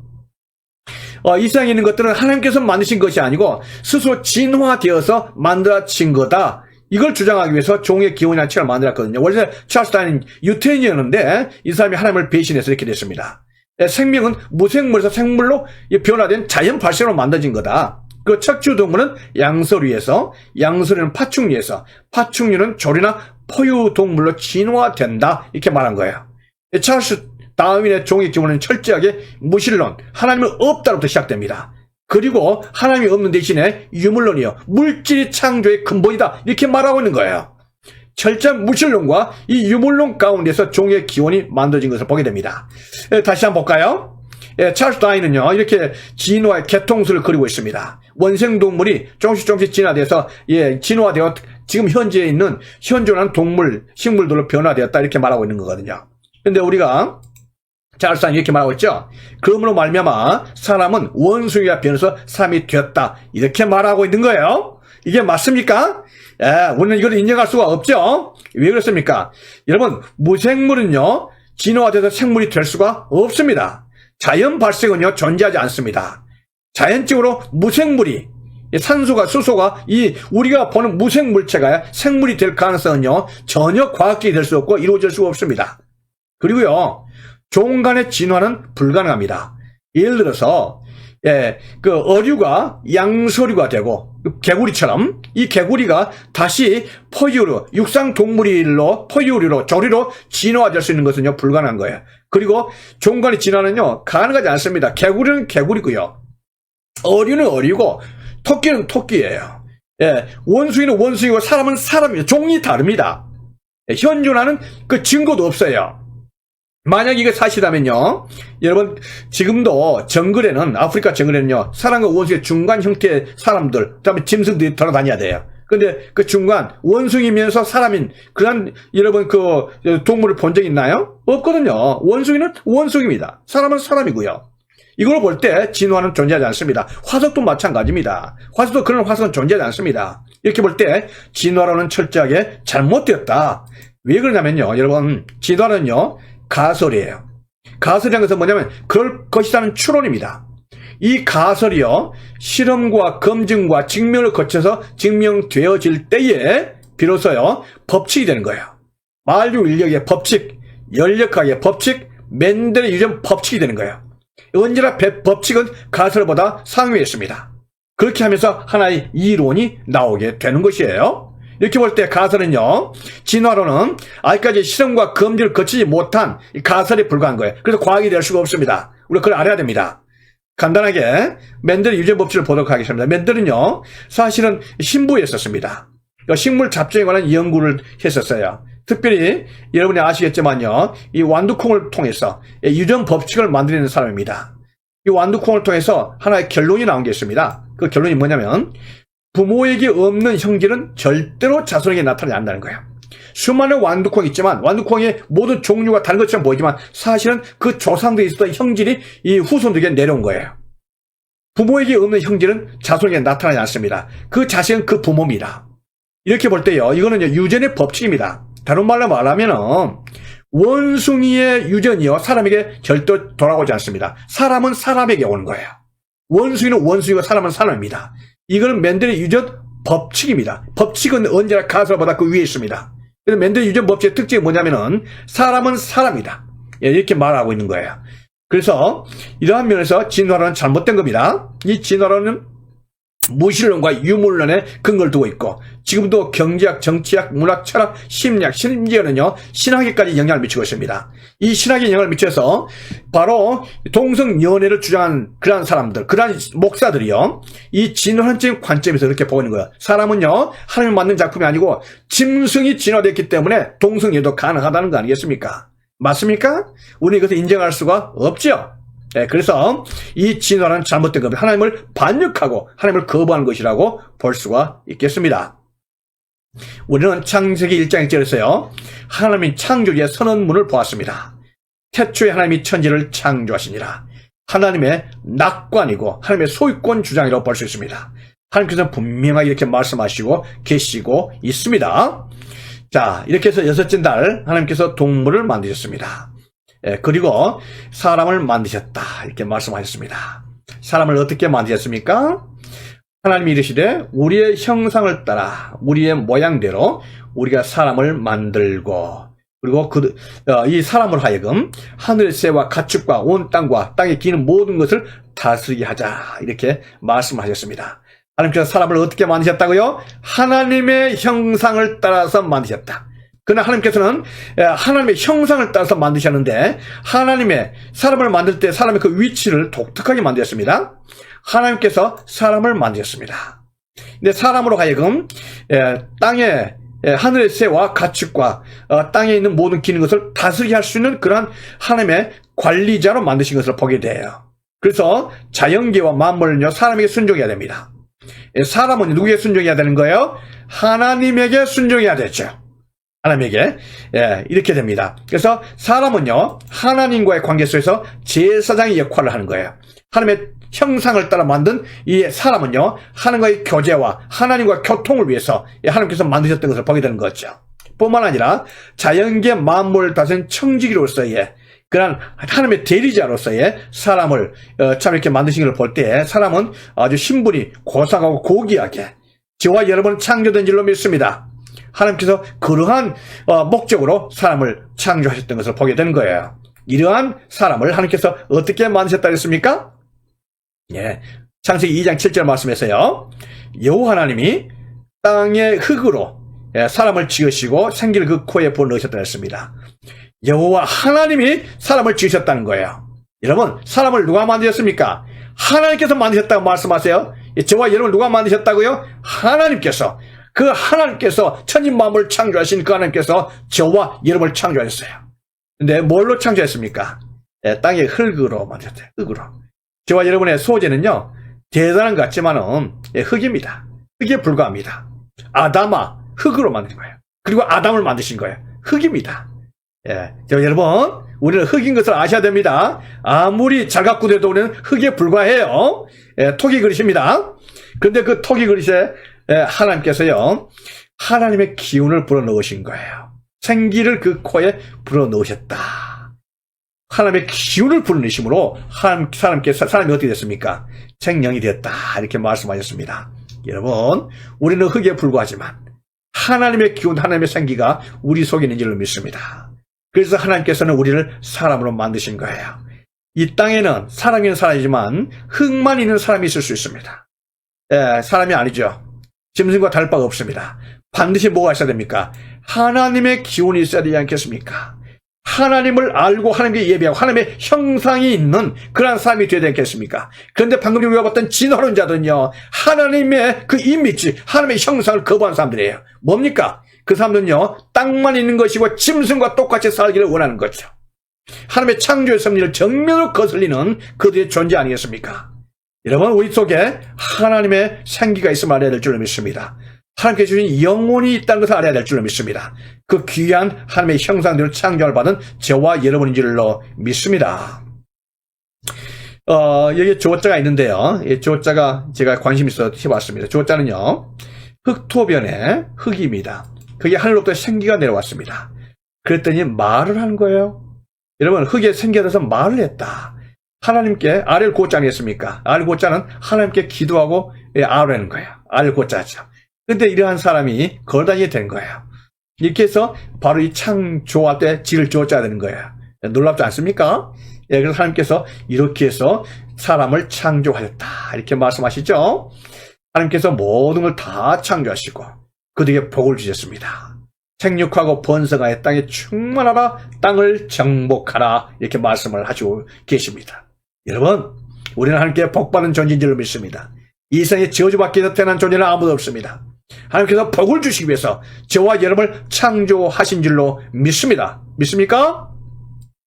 이 세상에 있는 것들은 하나님께서 만드신 것이 아니고 스스로 진화되어서 만들어진 거다. 이걸 주장하기 위해서 종의 기원이라는 책을 만들었거든요. 원래 찰스 다윈은 유태인이었는데 이 사람이 하나님을 배신해서 이렇게 됐습니다. 생명은 무생물에서 생물로 변화된 자연 발생으로 만들어진 거다. 그 척추 동물은 양서류에서, 양서류는 파충류에서, 파충류는 조류나 포유 동물로 진화된다. 이렇게 말한 거예요. 찰스 다윈의 종의 기원은 철저하게 무신론, 하나님은 없다로부터 시작됩니다. 그리고 하나님이 없는 대신에 유물론이요, 물질이 창조의 근본이다. 이렇게 말하고 있는 거예요. 철저한 무신론과 이 유물론 가운데서 종의 기원이 만들어진 것을 보게 됩니다. 다시 한번 볼까요? 찰스 다윈은요, 이렇게 진화의 개통수를 그리고 있습니다. 원생동물이 조금씩 진화돼서, 진화되어 지금 현재에 있는 현존한 동물, 식물들로 변화되었다. 이렇게 말하고 있는 거거든요. 근데 우리가 찰스 다윈이 이렇게 말하고 있죠. 그러므로 말미암아 사람은 원숭이가 변해서 사람이 되었다. 이렇게 말하고 있는 거예요. 이게 맞습니까? 우리는 이걸 인정할 수가 없죠. 왜 그렇습니까? 여러분, 무생물은요, 진화돼서 생물이 될 수가 없습니다. 자연 발생은요, 존재하지 않습니다. 자연적으로 무생물이, 산소가, 수소가, 우리가 보는 무생물체가 생물이 될 가능성은요, 전혀 과학적이 될 수 없고 이루어질 수가 없습니다. 그리고요, 종 간의 진화는 불가능합니다. 예를 들어서, 그 어류가 양서류가 되고, 개구리처럼 이 개구리가 다시 포유류, 육상 동물로 포유류로, 조류로 진화될 수 있는 것은요, 불가능한 거예요. 그리고 종 간의 진화는요, 가능하지 않습니다. 개구리는 개구리고요, 어류는 어류고, 토끼는 토끼예요. 원숭이는 원숭이고, 사람은 사람이에요. 종이 다릅니다. 현존하는 그 증거도 없어요. 만약 이게 사실이라면요, 여러분, 지금도 정글에는, 아프리카 정글에는요, 사람과 원숭이의 중간 형태의 사람들, 그 다음에 짐승들이 돌아다녀야 돼요. 근데 그 중간, 원숭이면서 사람인, 그런, 여러분, 그, 동물을 본 적 있나요? 없거든요. 원숭이는 원숭이입니다. 사람은 사람이고요. 이걸 볼 때 진화는 존재하지 않습니다. 화석도 마찬가지입니다. 화석도 그런 화석은 존재하지 않습니다. 이렇게 볼 때 진화론은 철저하게 잘못되었다. 왜 그러냐면요, 여러분, 진화는요, 가설이에요. 가설이라는 것은 뭐냐면 그럴 것이라는 추론입니다. 이 가설이요, 실험과 검증과 증명을 거쳐서 증명되어질 때에 비로소요, 법칙이 되는 거예요. 만류 인력의 법칙, 연력학의 법칙, 맨델의 유전 법칙이 되는 거예요. 언제나 법칙은 가설보다 상위에 있습니다. 그렇게 하면서 하나의 이론이 나오게 되는 것이에요. 이렇게 볼 때 가설은요, 진화론은 아직까지 실험과 검증을 거치지 못한 가설에 불과한 거예요. 그래서 과학이 될 수가 없습니다. 우리가 그걸 알아야 됩니다. 간단하게 맨델의 유전 법칙을 보도록 하겠습니다. 맨델은요, 사실은 신부였었습니다. 식물 잡종에 관한 연구를 했었어요. 특별히 여러분이 아시겠지만요, 이 완두콩을 통해서 유전 법칙을 만들어내는 사람입니다. 이 완두콩을 통해서 하나의 결론이 나온 게 있습니다. 그 결론이 뭐냐면 부모에게 없는 형질은 절대로 자손에게 나타나지 않는다는 거예요. 수많은 완두콩이 있지만 완두콩의 모든 종류가 다른 것처럼 보이지만 사실은 그 조상들이 있었던 형질이 이 후손들에게 내려온 거예요. 부모에게 없는 형질은 자손에게 나타나지 않습니다. 그 자식은 그 부모입니다. 이렇게 볼 때요, 이거는 유전의 법칙입니다. 다른 말로 말하면은 원숭이의 유전이요 사람에게 절대 돌아오지 않습니다. 사람은 사람에게 오는 거예요. 원숭이는 원숭이고 사람은 사람입니다. 이거는 맨델의 유전 법칙입니다. 법칙은 언제나 가설보다 그 위에 있습니다. 그래서 맨델의 유전 법칙의 특징이 뭐냐면은 사람은 사람이다, 이렇게 말하고 있는 거예요. 그래서 이러한 면에서 진화론은 잘못된 겁니다. 이 진화론은 무신론과 유물론에 근거를 두고 있고 지금도 경제학, 정치학, 문학, 철학, 심리학, 심지어는요 신학에까지 영향을 미치고 있습니다. 이 신학에 영향을 미쳐서 바로 동성연애를 주장한 그러한 사람들, 그러한 목사들이요 이 진화론적인 관점에서 그렇게 보고 있는 거예요. 사람은요 하나님 만든 작품이 아니고 짐승이 진화됐기 때문에 동성연애도 가능하다는 거 아니겠습니까? 맞습니까? 우리는 이것을 인정할 수가 없죠. 그래서 이 진화는 잘못된 겁니다. 하나님을 반역하고 하나님을 거부하는 것이라고 볼 수가 있겠습니다. 우리는 창세기 1장 1절에서요 하나님이 창조주의 선언문을 보았습니다. 태초에 하나님이 천지를 창조하시니라. 하나님의 낙관이고 하나님의 소유권 주장이라고 볼 수 있습니다. 하나님께서는 분명하게 이렇게 말씀하시고 계시고 있습니다. 자, 이렇게 해서 여섯째 날 하나님께서 동물을 만드셨습니다. 그리고 사람을 만드셨다, 이렇게 말씀하셨습니다. 사람을 어떻게 만드셨습니까? 하나님이 이르시되 우리의 형상을 따라 우리의 모양대로 우리가 사람을 만들고, 그리고 이 사람을 하여금 하늘의 새와 가축과 온 땅과 땅에 기는 모든 것을 다스리게 하자, 이렇게 말씀하셨습니다. 하나님께서 사람을 어떻게 만드셨다고요? 하나님의 형상을 따라서 만드셨다. 그러나 하나님께서는 하나님의 형상을 따라서 만드셨는데 하나님의 사람을 만들 때 사람의 그 위치를 독특하게 만드셨습니다. 하나님께서 사람을 만드셨습니다. 근데 사람으로 하여금 땅에 하늘의 새와 가축과 땅에 있는 모든 기는 것을 다스리게 할 수 있는 그러한 하나님의 관리자로 만드신 것을 보게 돼요. 그래서 자연계와 만물은요 사람에게 순종해야 됩니다. 사람은 누구에게 순종해야 되는 거예요? 하나님에게 순종해야 되죠. 하나님에게 이렇게 됩니다. 그래서 사람은요 하나님과의 관계 속에서 제사장의 역할을 하는 거예요. 하나님의 형상을 따라 만든 이 사람은요 하나님과의 교제와 하나님과 교통을 위해서 하나님께서 만드셨던 것을 보게 되는 거죠. 뿐만 아니라 자연계 만물을 다스린 청지기로서의 그런 하나님의 대리자로서의 사람을 참 이렇게 만드신 걸 볼 때 사람은 아주 신분이 고상하고 고귀하게 저와 여러분은 창조된 줄로 믿습니다. 하나님께서 그러한 목적으로 사람을 창조하셨던 것을 보게 되는 거예요. 이러한 사람을 하나님께서 어떻게 만드셨다 그랬습니까? 창세기 2장 7절 말씀에서요 여호와 하나님이 땅의 흙으로 사람을 지으시고 생기를 그 코에 불어넣으셨다 했습니다. 여호와 하나님이 사람을 지으셨다는 거예요. 여러분, 사람을 누가 만드셨습니까? 하나님께서 만드셨다고 말씀하세요. 저와 여러분을 누가 만드셨다고요? 하나님께서. 그 하나님께서 천지만물을 창조하신 그 하나님께서 저와 여러분을 창조하셨어요. 근데 뭘로 창조했습니까? 땅의 흙으로 만드셨어요. 흙으로. 저와 여러분의 소재는요 대단한 것 같지만은 흙입니다. 흙에 불과합니다. 아담아, 흙으로 만든 거예요. 그리고 아담을 만드신 거예요. 흙입니다. 저 여러분, 우리는 흙인 것을 아셔야 됩니다. 아무리 잘 갖고 돼도 우리는 흙에 불과해요. 토기 그릇입니다. 그런데 그 토기 그릇에 하나님께서요 하나님의 기운을 불어넣으신 거예요. 생기를 그 코에 불어넣으셨다. 하나님의 기운을 불어넣으심으로 사람이 어떻게 됐습니까? 생명이 되었다, 이렇게 말씀하셨습니다. 여러분, 우리는 흙에 불과하지만 하나님의 기운, 하나님의 생기가 우리 속에 있는 줄로 믿습니다. 그래서 하나님께서는 우리를 사람으로 만드신 거예요. 이 땅에는 사람이 있는 사람이지만 흙만 있는 사람이 있을 수 있습니다. 사람이 아니죠. 짐승과 다를 바가 없습니다. 반드시 뭐가 있어야 됩니까? 하나님의 기운이 있어야 되지 않겠습니까? 하나님을 알고 하나님께 예배하고 하나님의 형상이 있는 그러한 사람이 되어야 되겠습니까? 그런데 방금 우리가 봤던 진화론자들은요, 하나님의 그 이미지, 하나님의 형상을 거부하는 사람들이에요. 뭡니까? 그 사람들은요, 땅만 있는 것이고 짐승과 똑같이 살기를 원하는 거죠. 하나님의 창조의 섭리를 정면으로 거슬리는 그들의 존재 아니겠습니까? 여러분, 우리 속에 하나님의 생기가 있음을 알아야 될 줄로 믿습니다. 하나님께 주신 영혼이 있다는 것을 알아야 될 줄로 믿습니다. 그 귀한 하나님의 형상대로 창조를 받은 저와 여러분인 줄로 믿습니다. 여기 조자가 있는데요. 이 조자가 제가 관심 있어 해봤습니다. 조자는요, 흑토변의 흑입니다. 그게 하늘로부터 생기가 내려왔습니다. 그랬더니 말을 하는 거예요. 여러분, 흑에 생기가 돼서 말을 했다. 하나님께 아를 고자 아니겠습니까? 알 고자는 하나님께 기도하고 아뢰는 거예요. 알 고자죠. 근데 이러한 사람이 걸다니게 된 거예요. 이렇게 해서 바로 이 창조할 때 질을 주어져야 되는 거예요. 놀랍지 않습니까? 예, 그래서 하나님께서 이렇게 해서 사람을 창조하였다. 이렇게 말씀하시죠. 하나님께서 모든 걸 다 창조하시고 그들에게 복을 주셨습니다. 생육하고 번성하여 땅에 충만하라, 땅을 정복하라, 이렇게 말씀을 하시고 계십니다. 여러분, 우리는 하나님께 복받는 존재인 줄로 믿습니다. 이 세상에 저주받기 위해서 태어난 존재는 아무도 없습니다. 하나님께서 복을 주시기 위해서 저와 여러분을 창조하신 줄로 믿습니다. 믿습니까?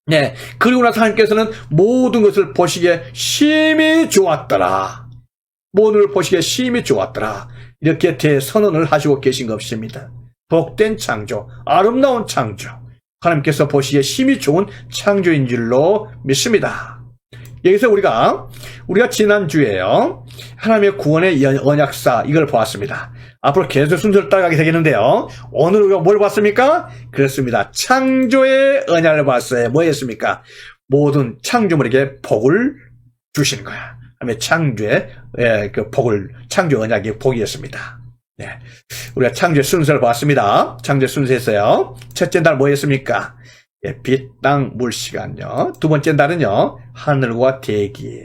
네. 그리고 나서 하나님께서는 모든 것을 보시기에 심히 좋았더라. 모든 것을 보시기에 심히 좋았더라. 이렇게 대선언을 하시고 계신 것입니다. 복된 창조, 아름다운 창조, 하나님께서 보시기에 심히 좋은 창조인 줄로 믿습니다. 여기서 우리가 지난주에요, 하나님의 구원의 언약사, 이걸 보았습니다. 앞으로 계속 순서를 따라가게 되겠는데요, 오늘 우리가 뭘 봤습니까? 그렇습니다. 창조의 언약을 봤어요. 뭐였습니까? 모든 창조물에게 복을 주시는 거야. 하나님의 창조의 그 복을, 창조 언약의 복이었습니다. 네. 우리가 창조의 순서를 봤습니다. 창조의 순서에서요, 첫째 날 뭐였습니까? 예, 빛, 땅, 물, 시간요. 두 번째 날은요, 하늘과 대기.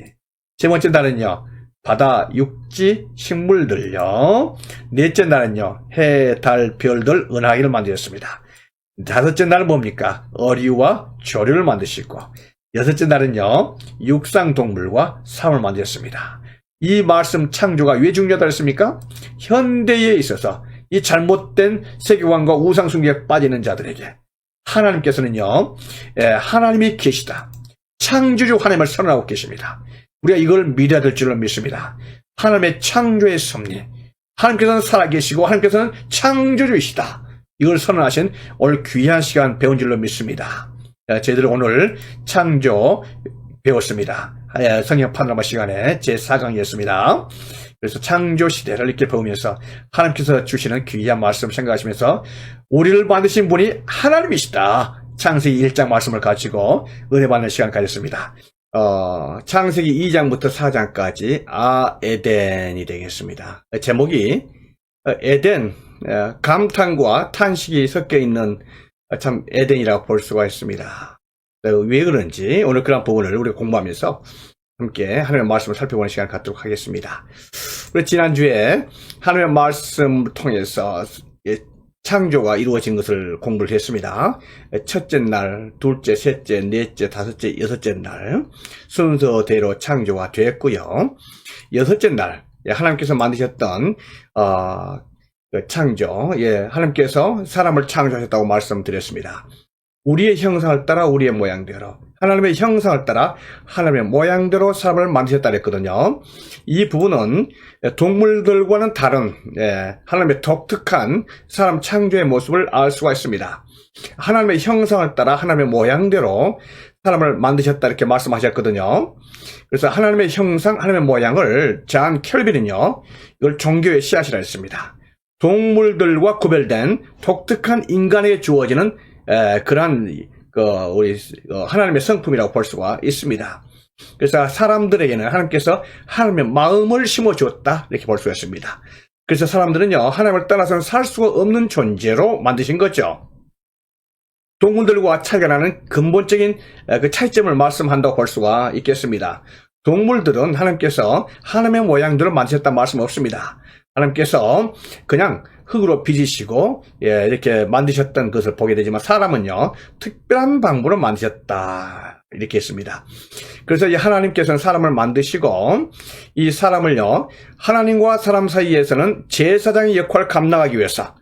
세 번째 날은요, 바다, 육지, 식물들요. 넷째 날은요, 해, 달, 별들, 은하계를 만드셨습니다. 다섯째 날은 뭡니까? 어류와 조류를 만드시고, 여섯째 날은요, 육상 동물과 삶을 만드셨습니다. 이 말씀 창조가 왜 중요하다 했습니까? 현대에 있어서 이 잘못된 세계관과 우상 숭배에 빠지는 자들에게 하나님께서는요, 하나님이 계시다, 창조주 하나님을 선언하고 계십니다. 우리가 이걸 믿어야 될 줄로 믿습니다. 하나님의 창조의 섭리, 하나님께서는 살아계시고 하나님께서는 창조주이시다, 이걸 선언하신 오늘 귀한 시간 배운 줄로 믿습니다. 저희들 오늘 창조 배웠습니다. 성경 파노라마 시간에 제4강이었습니다. 그래서 창조 시대를 이렇게 배우면서 하나님께서 주시는 귀한 말씀 생각하시면서 우리를 만드신 분이 하나님이시다, 창세기 1장 말씀을 가지고 은혜 받는 시간 가졌습니다. 창세기 2장부터 4장까지 에덴이 되겠습니다. 제목이 에덴, 감탄과 탄식이 섞여 있는 참 에덴이라고 볼 수가 있습니다. 왜 그런지 오늘 그런 부분을 우리가 공부하면서 함께 하나님의 말씀을 살펴보는 시간 갖도록 하겠습니다. 우리 지난주에 하나님의 말씀을 통해서 창조가 이루어진 것을 공부를 했습니다. 첫째 날, 둘째, 셋째, 넷째, 다섯째, 여섯째 날 순서대로 창조가 됐고요. 여섯째 날 하나님께서 만드셨던 창조, 하나님께서 사람을 창조하셨다고 말씀드렸습니다. 우리의 형상을 따라 우리의 모양대로, 하나님의 형상을 따라 하나님의 모양대로 사람을 만드셨다 그랬거든요. 이 부분은 동물들과는 다른 하나님의 독특한 사람 창조의 모습을 알 수가 있습니다. 하나님의 형상을 따라 하나님의 모양대로 사람을 만드셨다 이렇게 말씀하셨거든요. 그래서 하나님의 형상, 하나님의 모양을 존 켈빈은요, 이걸 종교의 씨앗이라 했습니다. 동물들과 구별된 독특한 인간에게 주어지는 그러한 우리 하나님의 성품이라고 볼 수가 있습니다. 그래서 사람들에게는 하나님께서 하나님의 마음을 심어주었다 이렇게 볼 수가 있습니다. 그래서 사람들은요, 하나님을 떠나서는 살 수가 없는 존재로 만드신 거죠. 동물들과 차이가 나는 근본적인 그 차이점을 말씀한다고 볼 수가 있겠습니다. 동물들은 하나님께서 하나님의 모양대로 만드셨다는 말씀 없습니다. 하나님께서 그냥 흙으로 빚으시고 이렇게 만드셨던 것을 보게 되지만 사람은요 특별한 방법으로 만드셨다 이렇게 했습니다. 그래서 이 하나님께서는 사람을 만드시고 이 사람을요 하나님과 사람 사이에서는 제사장의 역할을 감당하기 위해서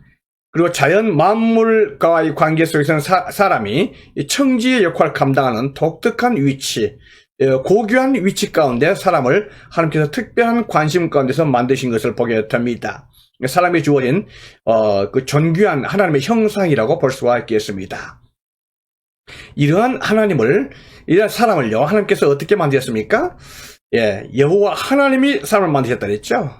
그리고 자연 만물과의 관계 속에서는 사람이 청지의 역할을 감당하는 독특한 위치, 고귀한 위치 가운데 사람을 하나님께서 특별한 관심 가운데서 만드신 것을 보게 됩니다. 사람이 주어진 그 존귀한 하나님의 형상이라고 볼 수가 있겠습니다. 이러한 사람을요 하나님께서 어떻게 만드셨습니까? 여호와 하나님이 사람을 만드셨다 그랬죠.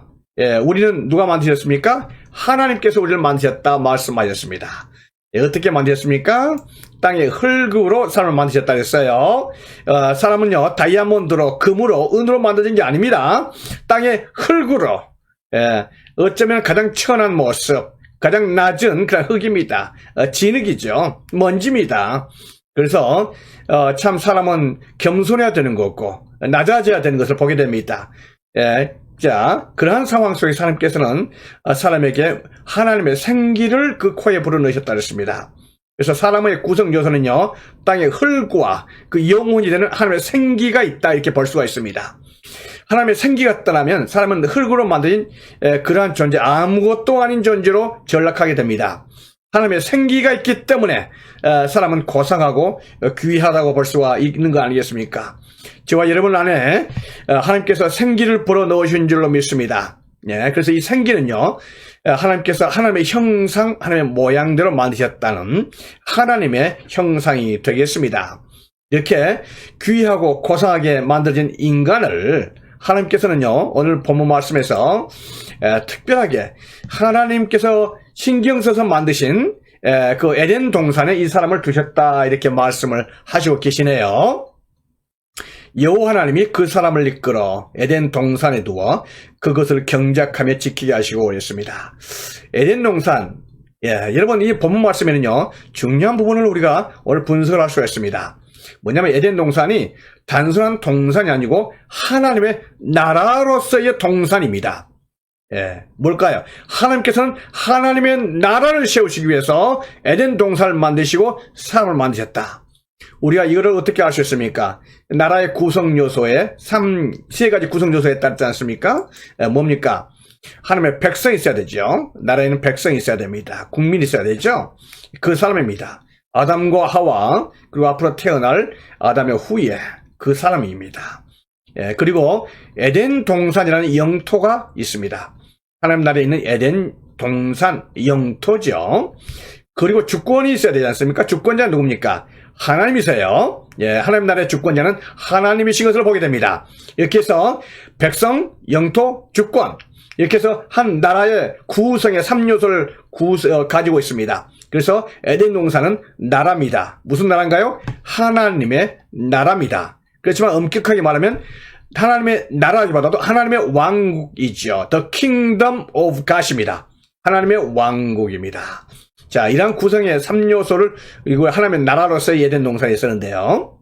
우리는 누가 만드셨습니까? 하나님께서 우리를 만드셨다 말씀하셨습니다. 어떻게 만드셨습니까? 땅의 흙으로 사람을 만드셨다 그랬어요. 사람은요 다이아몬드로, 금으로, 은으로 만들어진 게 아닙니다. 땅의 흙으로, 어쩌면 가장 천한 모습, 가장 낮은 그런 흙입니다. 진흙이죠. 먼지입니다. 그래서 참 사람은 겸손해야 되는 거고 낮아져야 되는 것을 보게 됩니다. 자, 그러한 상황 속에서 하나님께서는 사람에게 하나님의 생기를 그 코에 불어넣으셨다 그랬습니다. 그래서 사람의 구성 요소는요 땅의 흙과 그 영혼이 되는 하나님의 생기가 있다 이렇게 볼 수가 있습니다. 하나님의 생기가 떠나면 사람은 흙으로 만든 그러한 존재, 아무것도 아닌 존재로 전락하게 됩니다. 하나님의 생기가 있기 때문에 사람은 고상하고 귀하다고 볼 수가 있는 거 아니겠습니까? 저와 여러분 안에 하나님께서 생기를 불어넣으신 줄로 믿습니다. 그래서 이 생기는요 하나님께서 하나님의 형상, 하나님의 모양대로 만드셨다는 하나님의 형상이 되겠습니다. 이렇게 귀하고 고상하게 만들어진 인간을 하나님께서는요 오늘 본문 말씀에서 특별하게 하나님께서 신경 써서 만드신 그 에덴 동산에 이 사람을 두셨다 이렇게 말씀을 하시고 계시네요. 여호와 하나님이 그 사람을 이끌어 에덴 동산에 두어 그것을 경작하며 지키게 하시고 오셨습니다. 에덴 동산, 여러분 이 본문 말씀에는요 중요한 부분을 우리가 오늘 분석을 할 수가 있습니다. 뭐냐면 에덴 동산이 단순한 동산이 아니고 하나님의 나라로서의 동산입니다. 뭘까요? 하나님께서는 하나님의 나라를 세우시기 위해서 에덴 동산을 만드시고 사람을 만드셨다. 우리가 이거를 어떻게 알 수 있습니까? 나라의 구성 요소에 세 가지 구성 요소에 따르지 않습니까? 뭡니까? 하나님의 백성이 있어야 되죠. 나라에는 백성이 있어야 됩니다. 국민이 있어야 되죠. 그 사람입니다. 아담과 하와, 그리고 앞으로 태어날 아담의 후예, 그 사람입니다. 그리고 에덴 동산이라는 영토가 있습니다. 하나님 나라에 있는 에덴 동산 영토죠. 그리고 주권이 있어야 되지 않습니까? 주권자는 누굽니까? 하나님이세요. 하나님 나라의 주권자는 하나님이신 것을 보게 됩니다. 이렇게 해서 백성, 영토, 주권, 이렇게 해서 한 나라의 구성의 3요소를 가지고 있습니다. 그래서 에덴 동산은 나라입니다. 무슨 나라인가요? 하나님의 나라입니다. 그렇지만 엄격하게 말하면 하나님의 나라기보다도 하나님의 왕국이죠. The Kingdom of God입니다. 하나님의 왕국입니다. 자, 이러한 구성의 3요소를 이거 하나님의 나라로서의 에덴 동산에 쓰는데요.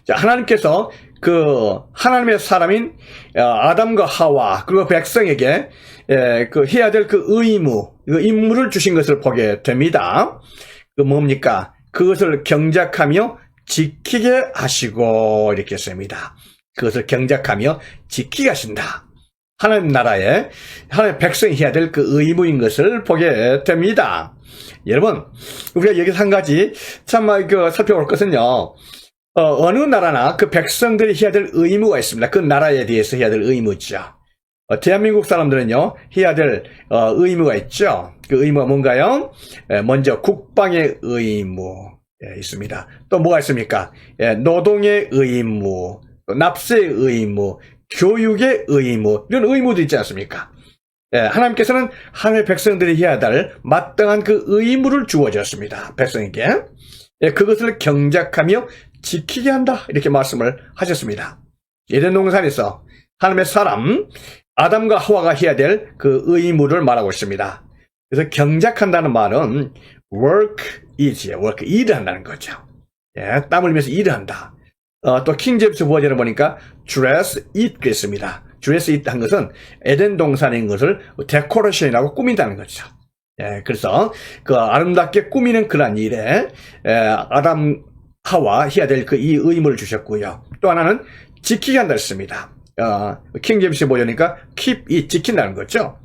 자, 하나님께서 그 하나님의 사람인 아담과 하와 그리고 백성에게 그 해야 될 그 의무, 그 임무를 주신 것을 보게 됩니다. 그 뭡니까? 그것을 경작하며 지키게 하시고 이렇게 씁니다. 그것을 경작하며 지키게 하신다. 하나님 나라에 하나님 백성이 해야 될 그 의무인 것을 보게 됩니다. 여러분, 우리가 여기서 한 가지 참 살펴볼 것은요. 어느 나라나 그 백성들이 해야 될 의무가 있습니다. 그 나라에 대해서 해야 될 의무죠. 대한민국 사람들은요, 해야 될 의무가 있죠. 그 의무가 뭔가요? 먼저 국방의 의무 있습니다. 또 뭐가 있습니까? 노동의 의무, 또 납세의 의무, 교육의 의무, 이런 의무도 있지 않습니까? 하나님께서는 하나님의 백성들이 해야 할 마땅한 그 의무를 주어졌습니다. 백성에게. 그것을 경작하며 지키게 한다. 이렇게 말씀을 하셨습니다. 에덴 동산에서 하나님의 사람, 아담과 하와가 해야 될 그 의무를 말하고 있습니다. 그래서 경작한다는 말은 work is, work, 일을 한다는 거죠. 땀을 흘리면서 일을 한다. 또 킹제임스 버전을 보니까 dress, eat 그랬습니다. 드레스 있다는 것은 에덴 동산인 것을 데코레이션이라고 꾸민다는 거죠. 예, 그래서 그 아름답게 꾸미는 그런 일에 아담 하와 해야 될 그 이 의무를 주셨고요. 또 하나는 지키게 한다 했습니다. 킹제임스 보려니까 keep 이 지킨다는 거죠.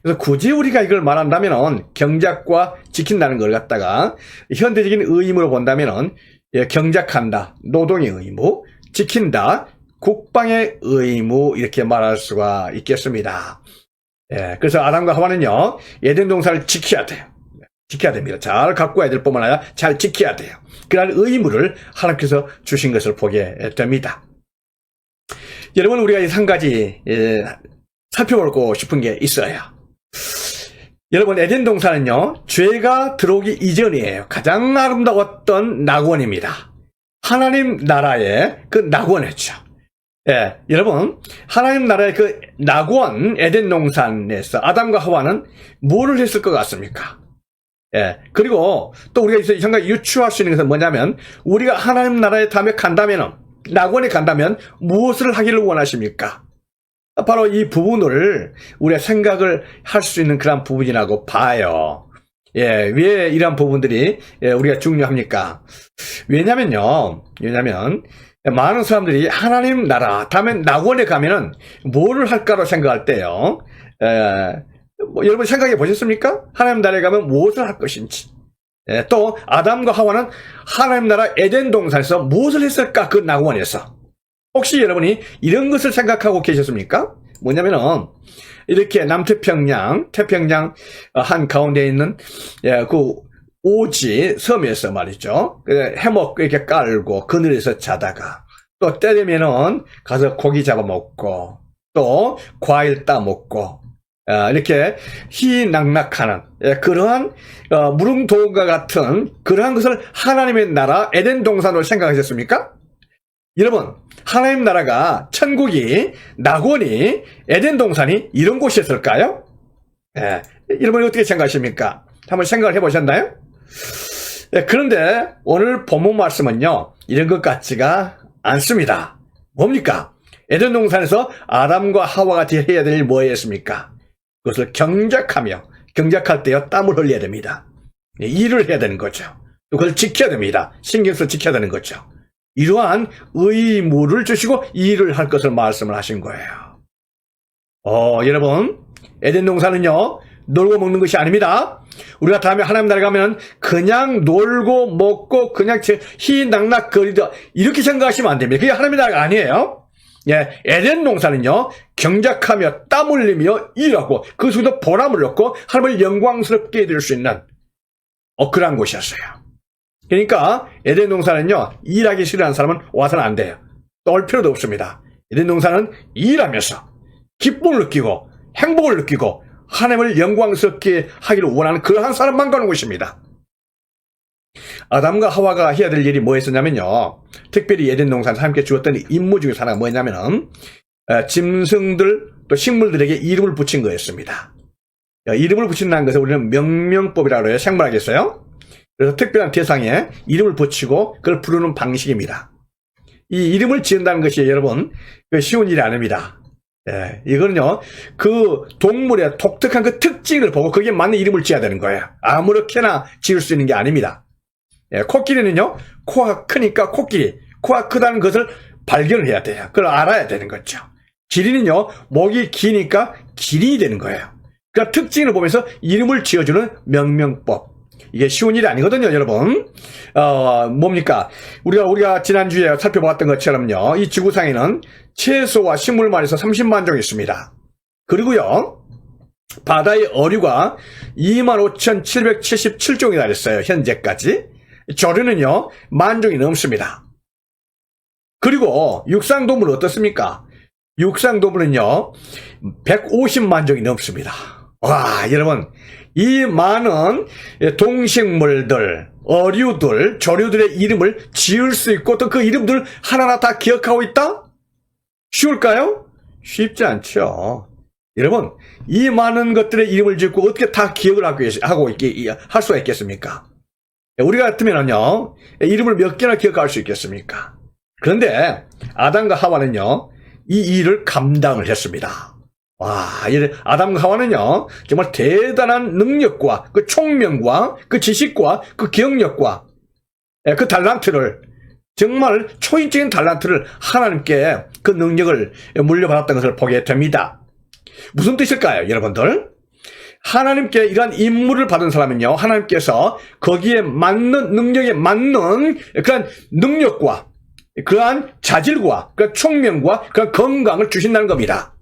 그래서 굳이 우리가 이걸 말한다면은 경작과 지킨다는 걸 갖다가 현대적인 의무로 본다면은 경작한다, 노동의 의무, 지킨다, 국방의 의무 이렇게 말할 수가 있겠습니다. 예, 그래서 아담과 하와는요 에덴 동산을 지켜야 돼요. 지켜야 됩니다. 잘 가꿔야 될 뿐만 아니라 잘 지켜야 돼요. 그러한 의무를 하나님께서 주신 것을 보게 됩니다. 여러분 우리가 이 한 가지 살펴보고 싶은 게 있어요. 여러분 에덴 동산은요 죄가 들어오기 이전이에요. 가장 아름다웠던 낙원입니다. 하나님 나라의 그 낙원이었죠. 예, 여러분 하나님 나라의 그 낙원 에덴 동산에서 아담과 하와는 뭐를 했을 것 같습니까? 예, 그리고 또 우리가 이 생각 유추할 수 있는 것은 뭐냐면 우리가 하나님 나라에 다음에 간다면은 낙원에 간다면 무엇을 하기를 원하십니까? 바로 이 부분을 우리가 생각을 할 수 있는 그런 부분이라고 봐요. 예, 왜 이런 부분들이 우리가 중요합니까? 왜냐면 많은 사람들이 하나님 나라 다음에 낙원에 가면은 뭐를 할까로 생각할 때요. 여러분 생각해 보셨습니까? 하나님 나라에 가면 무엇을 할 것인지. 또 아담과 하와는 하나님 나라 에덴 동산에서 무엇을 했을까? 그 낙원에서. 혹시 여러분이 이런 것을 생각하고 계셨습니까? 뭐냐면은 이렇게 남태평양, 태평양 한가운데 있는 그 오지 섬에서 말이죠. 해먹 이렇게 깔고 그늘에서 자다가 또 때 되면은 가서 고기 잡아먹고 또 과일 따먹고 이렇게 희낙낙하는 그러한 무릉도원과 같은 그러한 것을 하나님의 나라 에덴 동산으로 생각하셨습니까? 여러분 하나님 나라가 천국이 낙원이 에덴 동산이 이런 곳이었을까요? 여러분이 어떻게 생각하십니까? 한번 생각을 해보셨나요? 그런데 오늘 본문 말씀은요 이런 것 같지가 않습니다. 뭡니까? 에덴 동산에서 아담과 하와가 해야 될 일 뭐였습니까? 그것을 경작할 때요 땀을 흘려야 됩니다. 일을 해야 되는 거죠. 또 그걸 지켜야 됩니다. 신경써 지켜야 되는 거죠. 이러한 의무를 주시고 일을 할 것을 말씀을 하신 거예요. 여러분 에덴 동산은요 놀고 먹는 것이 아닙니다. 우리가 다음에 하나님 나라에 가면 그냥 놀고 먹고 그냥 희낙낙거리다 이렇게 생각하시면 안 됩니다. 그게 하나님의 나라가 아니에요. 예, 에덴 동산은요 경작하며 땀 흘리며 일하고 그 속에서 보람을 얻고 하나님을 영광스럽게 해드릴 수 있는 그러한 곳이었어요. 그러니까 에덴 동산은요 일하기 싫어하는 사람은 와서는 안 돼요. 또 올 필요도 없습니다. 에덴 동산은 일하면서 기쁨을 느끼고 행복을 느끼고 하나님을 영광스럽게 하기를 원하는 그러한 사람만 가는 곳입니다. 아담과 하와가 해야 될 일이 뭐였었냐면요 특별히 에덴 동산에서 함께 주었던 임무 중에 하나가 뭐였냐면은 짐승들 또 식물들에게 이름을 붙인 거였습니다. 이름을 붙인다는 것을 우리는 명명법이라고 해요. 생물학에서요. 그래서 특별한 대상에 이름을 붙이고 그걸 부르는 방식입니다. 이 이름을 지은다는 것이 여러분 쉬운 일이 아닙니다. 이거는요 그 동물의 독특한 그 특징을 보고 거기에 맞는 이름을 지어야 되는 거예요. 아무렇게나 지을 수 있는 게 아닙니다. 코끼리는요 코가 크니까 코끼리, 코가 크다는 것을 발견을 해야 돼요. 그걸 알아야 되는 거죠. 기린은요 목이 기니까 기린이 되는 거예요. 그러니까 특징을 보면서 이름을 지어주는 명명법. 이게 쉬운 일이 아니거든요, 여러분. 뭡니까? 우리가 지난주에 살펴봤던 것처럼요, 이 지구상에는 채소와 식물만 해서 30만 종이 있습니다. 그리고요, 바다의 어류가 25,777종이 달했어요, 현재까지. 조류는요, 10,000종이 넘습니다. 그리고 육상동물은 어떻습니까? 육상동물은요, 150만 종이 넘습니다. 와, 여러분. 이 많은 동식물들, 어류들, 조류들의 이름을 지을 수 있고 또 그 이름들 하나하나 다 기억하고 있다? 쉬울까요? 쉽지 않죠. 여러분, 이 많은 것들의 이름을 짓고 어떻게 다 기억을 할 수가 있겠습니까? 우리가 같으면요, 이름을 몇 개나 기억할 수 있겠습니까? 그런데 아담과 하와는요, 이 일을 감당을 했습니다. 와, 이 아담과 하와는요, 정말 대단한 능력과 그 총명과 그 지식과 그 기억력과 그 달란트를, 정말 초인적인 달란트를 하나님께 그 능력을 물려받았던 것을 보게 됩니다. 무슨 뜻일까요, 여러분들? 하나님께 이러한 임무를 받은 사람은요, 하나님께서 거기에 맞는, 능력에 맞는 그러한 능력과 그러한 자질과 그러한 총명과 그러한 건강을 주신다는 겁니다.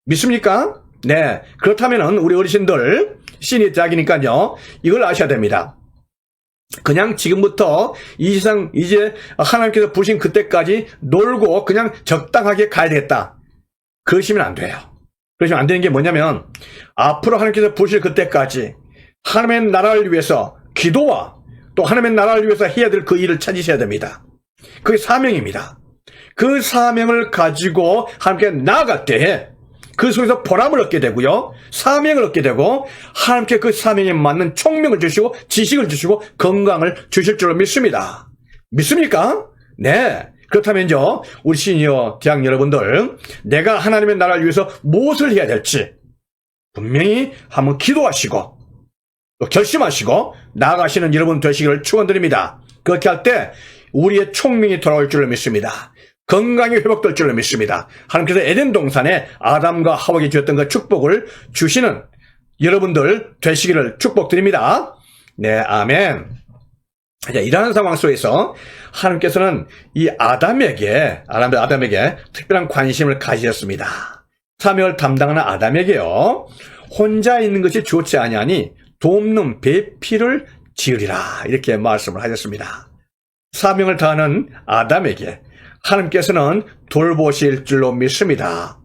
믿습니까? 네. 그렇다면은 우리 어르신들, 신이 대학이니까요, 이걸 아셔야 됩니다. 그냥 지금부터 이 세상 이제 하나님께서 부신 그때까지 놀고 그냥 적당하게 가야 되겠다. 그러시면 안 돼요. 그러시면 안 되는 게 뭐냐면, 앞으로 하나님께서 부실 그때까지 하나님의 나라를 위해서 기도와 또 하나님의 나라를 위해서 해야 될 그 일을 찾으셔야 됩니다. 그게 사명입니다. 그 사명을 가지고 하나님께 나아갈 때에 그 속에서 보람을 얻게 되고요, 사명을 얻게 되고, 하나님께 그 사명에 맞는 총명을 주시고 지식을 주시고 건강을 주실 줄로 믿습니다. 믿습니까? 네. 그렇다면요, 우리 시니어 대학 여러분들, 내가 하나님의 나라를 위해서 무엇을 해야 될지 분명히 한번 기도하시고 또 결심하시고 나아가시는 여러분 되시기를 축원드립니다. 그렇게 할 때 우리의 총명이 돌아올 줄로 믿습니다. 건강이 회복될 줄로 믿습니다. 하나님께서 에덴 동산에 아담과 하와에게 주셨던 그 축복을 주시는 여러분들 되시기를 축복드립니다. 네, 아멘. 자, 이러한 상황 속에서 하나님께서는 이 아담에게 특별한 관심을 가지셨습니다. 사명을 담당하는 아담에게요, 혼자 있는 것이 좋지 아니하니 돕는 배필을 지으리라, 이렇게 말씀을 하셨습니다. 사명을 다하는 아담에게 하나님께서는 돌보실 줄로 믿습니다.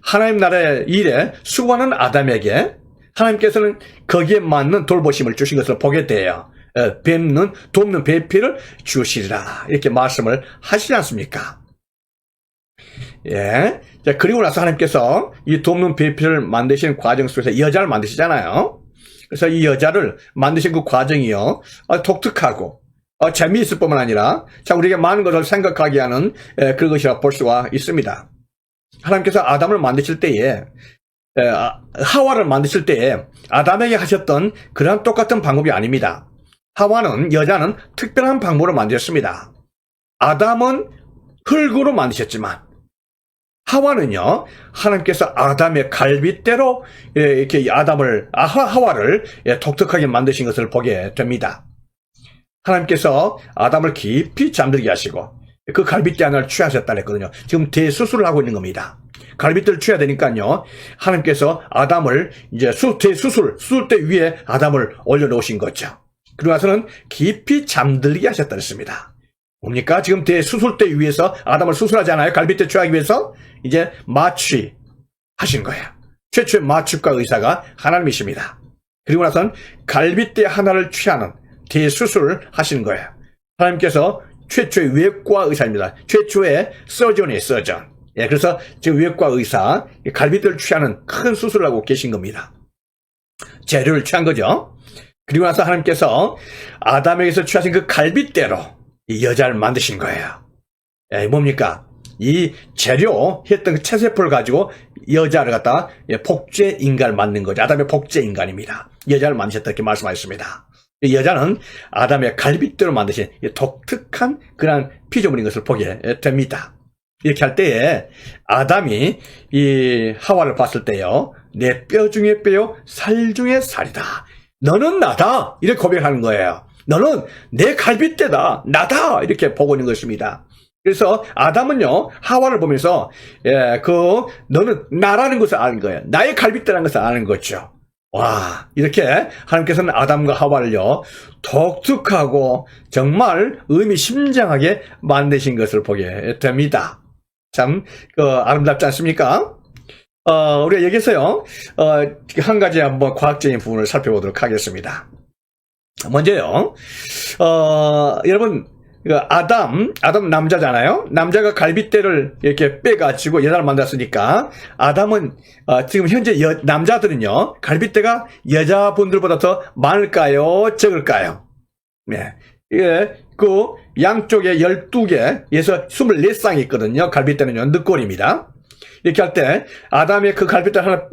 하나님 나라의 일에 수고하는 아담에게 하나님께서는 거기에 맞는 돌보심을 주신 것을 보게 돼요. 돕는 배필을 주시리라, 이렇게 말씀을 하시지 않습니까? 예. 자, 그리고 나서 하나님께서 이 돕는 배필을 만드시는 과정 속에서 여자를 만드시잖아요. 그래서 이 여자를 만드신 그 과정이요, 독특하고 재미있을 뿐만 아니라 참 우리에게 많은 것을 생각하게 하는 그런 것이라 볼 수가 있습니다. 하나님께서 아담을 만드실 때에, 하와를 만드실 때에 아담에게 하셨던 그런 똑같은 방법이 아닙니다. 여자는 특별한 방법으로 만드셨습니다. 아담은 흙으로 만드셨지만 하와는요, 하나님께서 아담의 갈빗대로 이렇게 하와를 독특하게 만드신 것을 보게 됩니다. 하나님께서 아담을 깊이 잠들게 하시고 그 갈빗대 하나를 취하셨다 했거든요. 지금 대수술을 하고 있는 겁니다. 갈빗대를 취해야 되니까요, 하나님께서 아담을 이제 수술대 위에 아담을 올려놓으신 거죠. 그리고 나서는 깊이 잠들게 하셨다 했습니다. 뭡니까? 지금 대수술대 위에서 아담을 수술하잖아요. 갈빗대 취하기 위해서 이제 마취하신 거예요. 최초의 마취과 의사가 하나님이십니다. 그리고 나서는 갈빗대 하나를 취하는 대수술을 하시는 거예요. 하나님께서 최초의 외과 의사입니다. 최초의 서전. 예, 그래서 지금 외과 의사, 갈빗대를 취하는 큰 수술을 하고 계신 겁니다. 재료를 취한 거죠. 그리고 나서 하나님께서 아담에게서 취하신 그 갈빗대로 이 여자를 만드신 거예요. 예, 뭡니까? 이 재료 했던 그 체세포를 가지고 여자를 갖다가 복제 인간을 만든 거죠. 아담의 복제 인간입니다. 여자를 만드셨다, 이렇게 말씀하셨습니다. 이 여자는 아담의 갈빗대로 만드신 독특한 그런 피조물인 것을 보게 됩니다. 이렇게 할 때에 아담이 이 하와를 봤을 때요, 내 뼈 중에 뼈요, 살 중에 살이다. 너는 나다, 이렇게 고백하는 거예요. 너는 내 갈빗대다, 나다, 이렇게 보고 있는 것입니다. 그래서 아담은요, 하와를 보면서 너는 나라는 것을 아는 거예요. 나의 갈빗대라는 것을 아는 거죠. 와, 이렇게 하나님께서는 아담과 하와를요, 독특하고 정말 의미심장하게 만드신 것을 보게 됩니다. 참 아름답지 않습니까? 우리가 여기서요, 한 가지 한번 과학적인 부분을 살펴보도록 하겠습니다. 먼저요, 여러분, 아담 남자잖아요. 남자가 갈빗대를 이렇게 빼가지고 여자를 만났으니까, 아담은, 지금 현재 남자들은요, 갈빗대가 여자분들보다 더 많을까요? 적을까요? 네. 그 양쪽에 12개에서 24쌍이 있거든요. 갈빗대는요, 늑골입니다. 이렇게 할 때 아담의 그 갈빗대 하나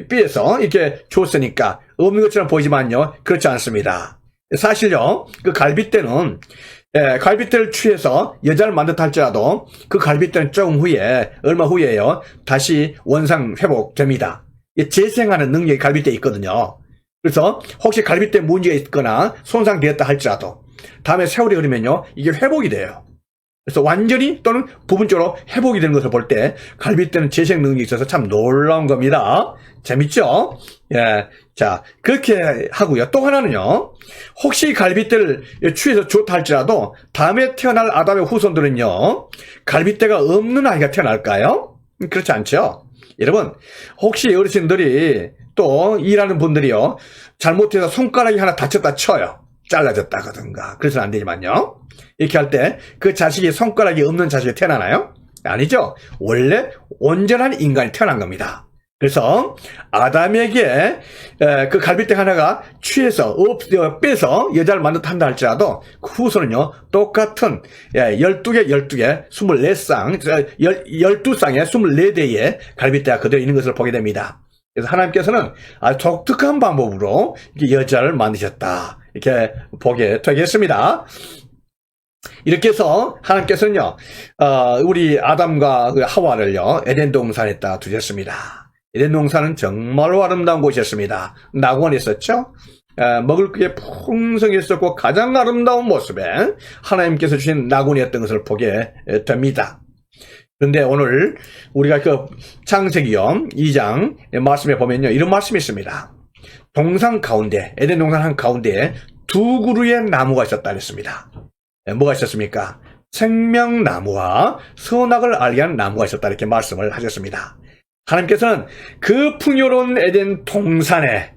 빼서 이렇게 줬으니까 없는 것처럼 보이지만요, 그렇지 않습니다. 사실요, 그 갈빗대는 갈빗대를 취해서 여자를 만든다 할지라도 그 갈빗대는 조금 후에, 얼마 후에요, 다시 원상 회복됩니다. 재생하는 능력이 갈빗대에 있거든요. 그래서 혹시 갈빗대 문제가 있거나 손상되었다 할지라도 다음에 세월이 흐르면요, 이게 회복이 돼요. 그래서 완전히 또는 부분적으로 회복이 되는 것을 볼 때 갈빗대는 재생 능력이 있어서 참 놀라운 겁니다. 재밌죠? 예. 자, 그렇게 하고요. 또 하나는요, 혹시 갈빗대를 취해서 좋다 할지라도 다음에 태어날 아담의 후손들은요, 갈빗대가 없는 아이가 태어날까요? 그렇지 않죠? 여러분, 혹시 어르신들이 또 일하는 분들이요, 잘못해서 손가락이 하나 다쳤다 쳐요. 잘라졌다거든가. 그래서는 안 되지만요, 이렇게 할 때 그 자식이 손가락이 없는 자식이 태어나나요? 아니죠. 원래 온전한 인간이 태어난 겁니다. 그래서 아담에게 그 갈빗대 하나가 취해서 빼서 여자를 만든다 한다 할지라도 그 후손은요, 똑같은 12개 24쌍 12쌍에 24대의 갈빗대가 그대로 있는 것을 보게 됩니다. 그래서 하나님께서는 아주 독특한 방법으로 이렇게 여자를 만드셨다, 이렇게 보게 되겠습니다. 이렇게 해서 하나님께서는요, 우리 아담과 하와를요, 에덴 동산에다 두셨습니다. 에덴 동산은 정말로 아름다운 곳이었습니다. 낙원이 있었죠? 먹을 게 풍성했었고 가장 아름다운 모습에 하나님께서 주신 낙원이었던 것을 보게 됩니다. 그런데 오늘 우리가 그 창세기요 2장 말씀에 보면요, 이런 말씀이 있습니다. 동산 가운데, 에덴 동산 한 가운데에 두 그루의 나무가 있었다 그랬습니다. 뭐가 있었습니까? 생명나무와 선악을 알게 하는 나무가 있었다, 이렇게 말씀을 하셨습니다. 하나님께서는 그 풍요로운 에덴 동산에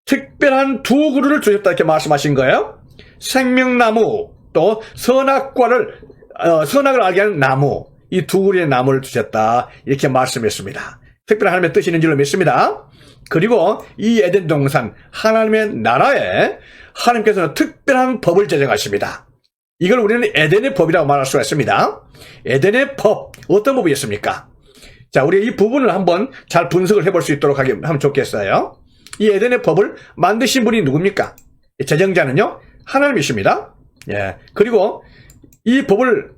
특별한 두 그루를 주셨다, 이렇게 말씀하신 거예요. 생명나무, 또 선악을 알게 하는 나무, 이 두 그루의 나무를 주셨다, 이렇게 말씀했습니다. 특별한 하나님의 뜻이 있는 줄로 믿습니다. 그리고 이 에덴 동산, 하나님의 나라에 하나님께서는 특별한 법을 제정하십니다. 이걸 우리는 에덴의 법이라고 말할 수가 있습니다. 에덴의 법, 어떤 법이었습니까? 자, 우리 이 부분을 한번 잘 분석을 해볼 수 있도록 하면 좋겠어요. 이 에덴의 법을 만드신 분이 누굽니까? 제정자는요, 하나님이십니다. 예. 그리고 이 법을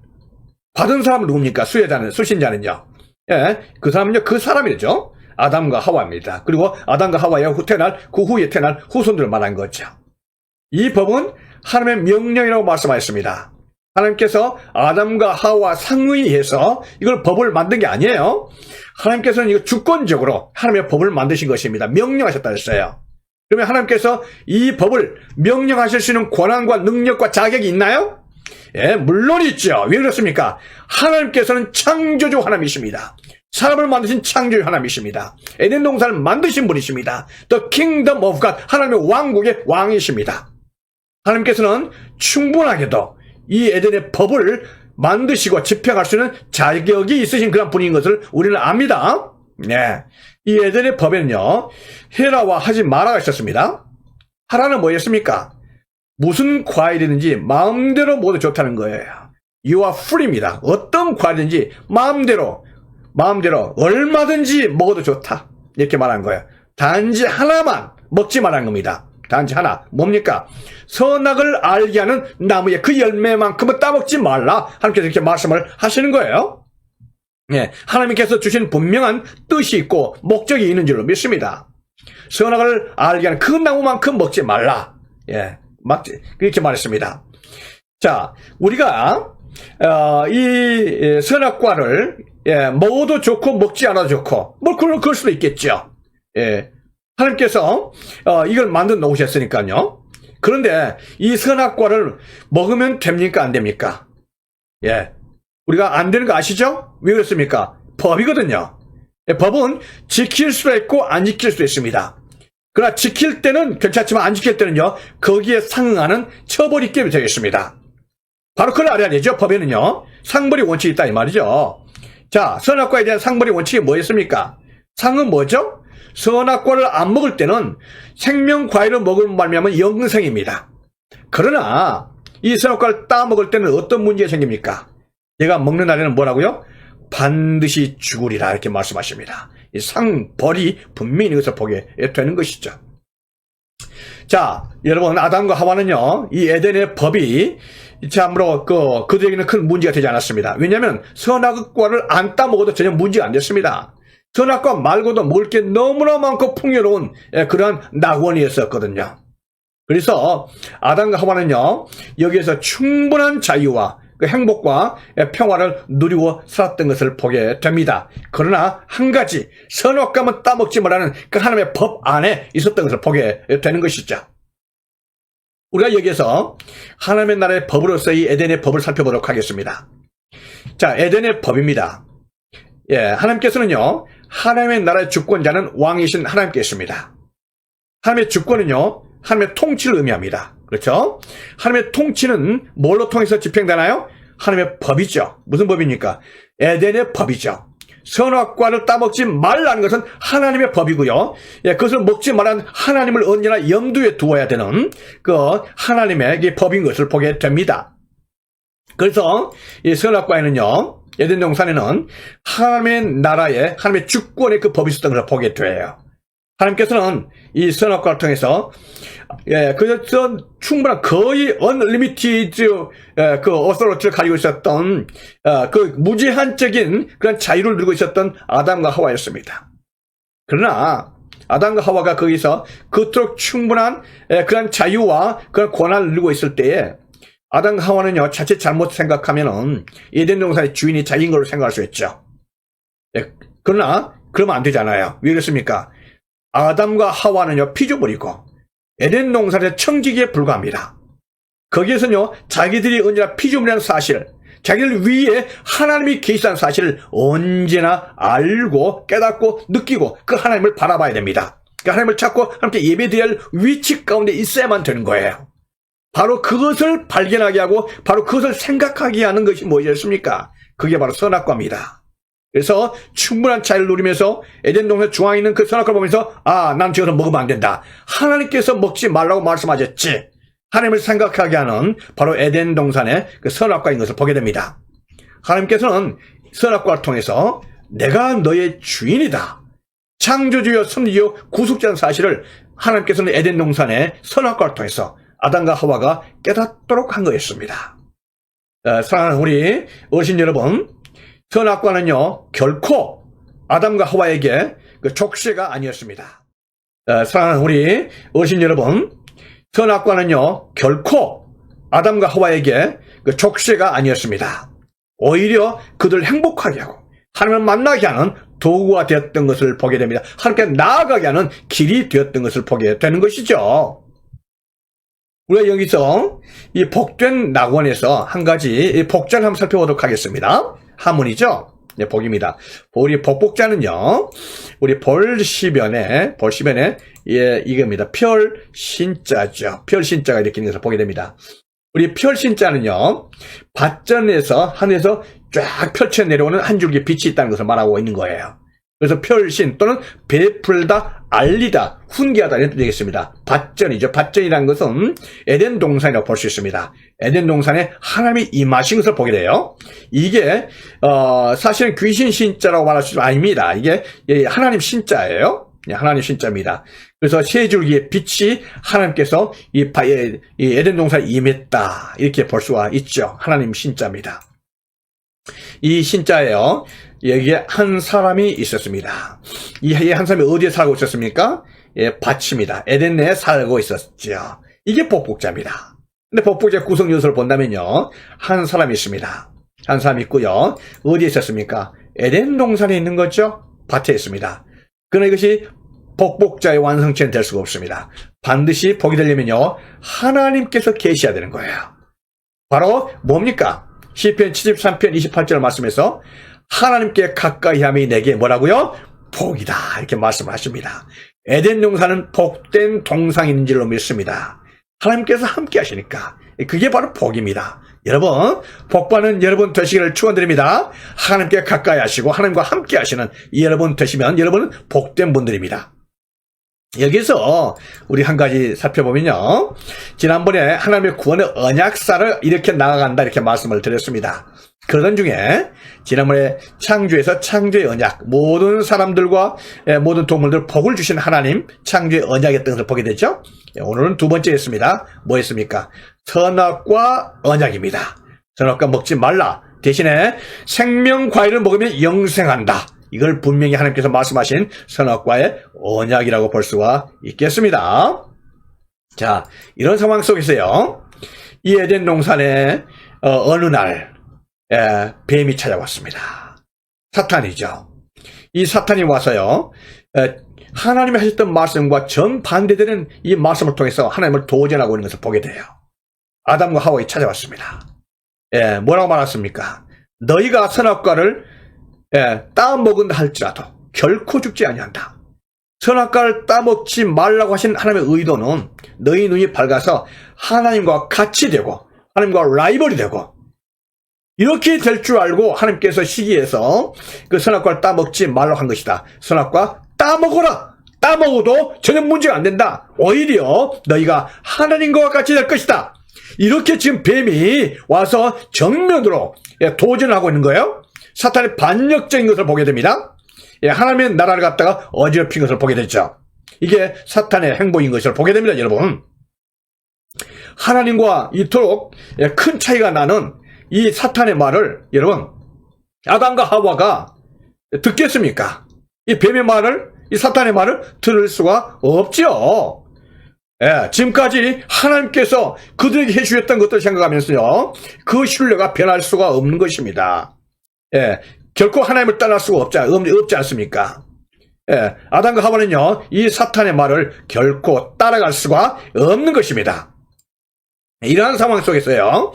받은 사람은 누굽니까? 수신자는요. 예. 그 사람은요, 그 사람이죠. 아담과 하와입니다. 그리고 아담과 하와의 그 후에 태어날 후손들을 말한 거죠. 이 법은 하나님의 명령이라고 말씀하셨습니다. 하나님께서 아담과 하와 상의해서 이걸 법을 만든 게 아니에요. 하나님께서는 이거 주권적으로 하나님의 법을 만드신 것입니다. 명령하셨다 했어요. 그러면 하나님께서 이 법을 명령하실 수 있는 권한과 능력과 자격이 있나요? 예, 물론 있죠. 왜 그렇습니까? 하나님께서는 창조주 하나님이십니다. 사람을 만드신 창조주 하나님이십니다. 에덴 동산을 만드신 분이십니다. The Kingdom of God, 하나님의 왕국의 왕이십니다. 하나님께서는 충분하게도 이 에덴의 법을 만드시고 집행할 수 있는 자격이 있으신 그런 분인 것을 우리는 압니다. 네. 이 에덴의 법에는요, 해라와 하지 마라가 있었습니다. 하라는 뭐였습니까? 무슨 과일이든지 마음대로 모두 좋다는 거예요. You are free입니다. 어떤 과일이든지 마음대로 얼마든지 먹어도 좋다, 이렇게 말한 거예요. 단지 하나만 먹지 말라는 겁니다. 단지 하나, 뭡니까? 선악을 알게 하는 나무의 그 열매만큼은 따먹지 말라, 하나님께서 이렇게 말씀을 하시는 거예요. 예, 하나님께서 주신 분명한 뜻이 있고 목적이 있는 줄로 믿습니다. 선악을 알게 하는 그 나무만큼 먹지 말라, 예, 그렇게 말했습니다. 자, 우리가 이 선악과를 먹어도 좋고 먹지 않아도 좋고, 뭐 그럴 수도 있겠죠. 예, 하나님께서 이걸 만들어 놓으셨으니까요. 그런데 이 선악과를 먹으면 됩니까, 안 됩니까? 예, 우리가 안 되는 거 아시죠? 왜 그렇습니까? 법이거든요. 예, 법은 지킬 수도 있고 안 지킬 수도 있습니다. 그러나 지킬 때는 괜찮지만 안 지킬 때는요, 거기에 상응하는 처벌이 있게 되겠습니다. 바로 그걸 알아야 되죠. 법에는요, 상벌의 원칙이 있다, 이 말이죠. 자, 선악과에 대한 상벌의 원칙이 뭐였습니까? 상은 뭐죠? 선악과를 안 먹을 때는 생명과일을 먹으면 말미암은 영생입니다. 그러나 이 선악과를 따먹을 때는 어떤 문제가 생깁니까? 내가 먹는 날에는 뭐라고요? 반드시 죽으리라 이렇게 말씀하십니다. 이 상벌이 분명히 이것을 보게 되는 것이죠. 자, 여러분, 아담과 하와는요, 이 에덴의 법이 참으로 그들에게는 큰 문제가 되지 않았습니다. 왜냐하면 선악과를 안 따먹어도 전혀 문제가 안 됐습니다. 선악과 말고도 먹을 게 너무나 많고 풍요로운 그러한 낙원이었었거든요. 그래서 아담과 하와는요, 여기에서 충분한 자유와 그 행복과 평화를 누리고 살았던 것을 보게 됩니다. 그러나 한 가지, 선악과만 따먹지 말라는 그 하나님의 법 안에 있었던 것을 보게 되는 것이죠. 우리가 여기에서 하나님의 나라의 법으로서 이 에덴의 법을 살펴보도록 하겠습니다. 자, 에덴의 법입니다. 예, 하나님께서는요, 하나님의 나라의 주권자는 왕이신 하나님께서입니다. 하나님의 주권은요, 하나님의 통치를 의미합니다. 그렇죠? 하나님의 통치는 뭘로 통해서 집행되나요? 하나님의 법이죠. 무슨 법입니까? 에덴의 법이죠. 선악과를 따먹지 말라는 것은 하나님의 법이고요. 예, 그것을 먹지 말라는 하나님을 언제나 염두에 두어야 되는 그 하나님의 법인 것을 보게 됩니다. 그래서 이 선악과에는요, 에덴 동산에는 하나님의 나라의 하나님의 주권의 그 법이 있었던 것을 보게 돼요. 하나님께서는 이 선악과를 통해서 그래서 충분한 거의 언리미티드 그 어서로티를 가지고 있었던 그 무제한적인 그런 자유를 누리고 있었던 아담과 하와였습니다. 그러나 아담과 하와가 거기서 그토록 충분한 그런 자유와 그런 권한을 누리고 있을 때에 아담과 하와는요, 자칫 잘못 생각하면은 에덴 동산의 주인이 자기인 걸로 생각할 수 있죠. 그러나 그러면 안 되잖아요. 왜 그렇습니까? 아담과 하와는요, 피조물이고 에덴 동산의 청지기에 불과합니다. 거기에서는요, 자기들이 언제나 피조물이라는 사실, 자기들 위에 하나님이 계시다는 사실을 언제나 알고 깨닫고 느끼고 그 하나님을 바라봐야 됩니다. 그 하나님을 찾고 함께 예배드려야 할 위치 가운데 있어야만 되는 거예요. 바로 그것을 발견하게 하고 바로 그것을 생각하게 하는 것이 무엇이었습니까? 그게 바로 선악과입니다. 그래서 충분한 자유를 누리면서 에덴 동산 중앙에 있는 그 선악과를 보면서 난 저것을 먹으면 안 된다. 하나님께서 먹지 말라고 말씀하셨지. 하나님을 생각하게 하는 바로 에덴 동산의 그 선악과인 것을 보게 됩니다. 하나님께서는 선악과를 통해서 내가 너의 주인이다. 창조주여 섭리여 구속자라는 사실을 하나님께서는 에덴 동산의 선악과를 통해서 아담과 하와가 깨닫도록 한 거였습니다. 사랑하는 우리 어르신 여러분, 선악과는요, 결코 아담과 하와에게 그 족쇄가 아니었습니다. 사랑하는 우리 어르신 여러분, 선악과는요, 결코 아담과 하와에게 그 족쇄가 아니었습니다. 오히려 그들을 행복하게 하고 하나님을 만나게 하는 도구가 되었던 것을 보게 됩니다. 하나님께 나아가게 하는 길이 되었던 것을 보게 되는 것이죠. 우리가 여기서 이 복된 낙원에서 한 가지 복자를 한번 살펴보도록 하겠습니다. 하문이죠? 네, 복입니다. 우리 복복자는요, 우리 벌시변에, 이겁니다. 별신자죠. 별신자가 이렇게 있는 것을 보게 됩니다. 우리 별신자는요, 밭전에서, 하늘에서 쫙 펼쳐 내려오는 한 줄기 빛이 있다는 것을 말하고 있는 거예요. 그래서 별신 또는 베풀다, 알리다, 훈계하다 이런 뜻이 되겠습니다. 밭전이죠. 밭전이라는 것은 에덴 동산이라고 볼 수 있습니다. 에덴 동산에 하나님이 임하신 것을 보게 돼요. 이게 사실은 귀신 신자라고 말할 수 아닙니다. 이게 하나님 신자예요. 하나님 신자입니다. 그래서 세 줄기의 빛이 하나님께서 이 에덴 동산에 임했다 이렇게 볼 수가 있죠. 하나님 신자입니다. 이 신자예요. 여기에 한 사람이 있었습니다. 이 한 사람이 어디에 살고 있었습니까? 밭입니다. 에덴 내에 살고 있었죠. 이게 복복자입니다. 근데 복복자의 구성 요소를 본다면요, 한 사람이 있습니다. 한 사람이 있고요. 어디에 있었습니까? 에덴 동산에 있는 거죠. 밭에 있습니다. 그러나 이것이 복복자의 완성체는 될 수가 없습니다. 반드시 복이 되려면요, 하나님께서 계셔야 되는 거예요. 바로 뭡니까? 시편 73편 28절 말씀에서 하나님께 가까이 함이 내게 뭐라고요? 복이다 이렇게 말씀하십니다. 에덴 동산은 복된 동산인 줄로 믿습니다. 하나님께서 함께 하시니까 그게 바로 복입니다. 여러분, 복받는 여러분 되시기를 축원드립니다. 하나님께 가까이 하시고 하나님과 함께 하시는 여러분 되시면 여러분은 복된 분들입니다. 여기서 우리 한 가지 살펴보면요. 지난번에 하나님의 구원의 언약사를 이렇게 나아간다 이렇게 말씀을 드렸습니다. 그러던 중에 지난번에 창조에서 창조의 언약, 모든 사람들과 모든 동물들 복을 주신 하나님 창조의 언약이었던 것을 보게 되죠. 오늘은 두 번째였습니다. 뭐였습니까? 선악과 언약입니다. 선악과 먹지 말라. 대신에 생명과일을 먹으면 영생한다. 이걸 분명히 하나님께서 말씀하신 선악과의 언약이라고 볼 수가 있겠습니다. 자, 이런 상황 속에서요, 이 에덴 동산에 어느 날 뱀이 찾아왔습니다. 사탄이죠. 이 사탄이 와서요, 하나님이 하셨던 말씀과 정반대되는 이 말씀을 통해서 하나님을 도전하고 있는 것을 보게 돼요. 아담과 하와가 찾아왔습니다. 뭐라고 말했습니까? 너희가 선악과를 따먹은다 할지라도 결코 죽지 아니한다. 선악과를 따먹지 말라고 하신 하나님의 의도는 너희 눈이 밝아서 하나님과 같이 되고 하나님과 라이벌이 되고 이렇게 될 줄 알고 하나님께서 시기에서 그 선악과를 따먹지 말라고 한 것이다. 선악과 따먹어라. 따먹어도 전혀 문제가 안 된다. 오히려 너희가 하나님과 같이 될 것이다. 이렇게 지금 뱀이 와서 정면으로 도전을 하고 있는 거예요. 사탄의 반역적인 것을 보게 됩니다. 하나님의 나라를 갖다가 어지럽힌 것을 보게 되죠. 이게 사탄의 행보인 것을 보게 됩니다, 여러분. 하나님과 이토록 큰 차이가 나는 이 사탄의 말을 여러분, 아담과 하와가 듣겠습니까? 이 뱀의 말을, 이 사탄의 말을 들을 수가 없죠. 지금까지 하나님께서 그들에게 해주셨던 것들을 생각하면서요, 그 신뢰가 변할 수가 없는 것입니다. 결코 하나님을 떠날 수가 없지 않습니까? 아담과 하와는요, 이 사탄의 말을 결코 따라갈 수가 없는 것입니다. 이러한 상황 속에서요,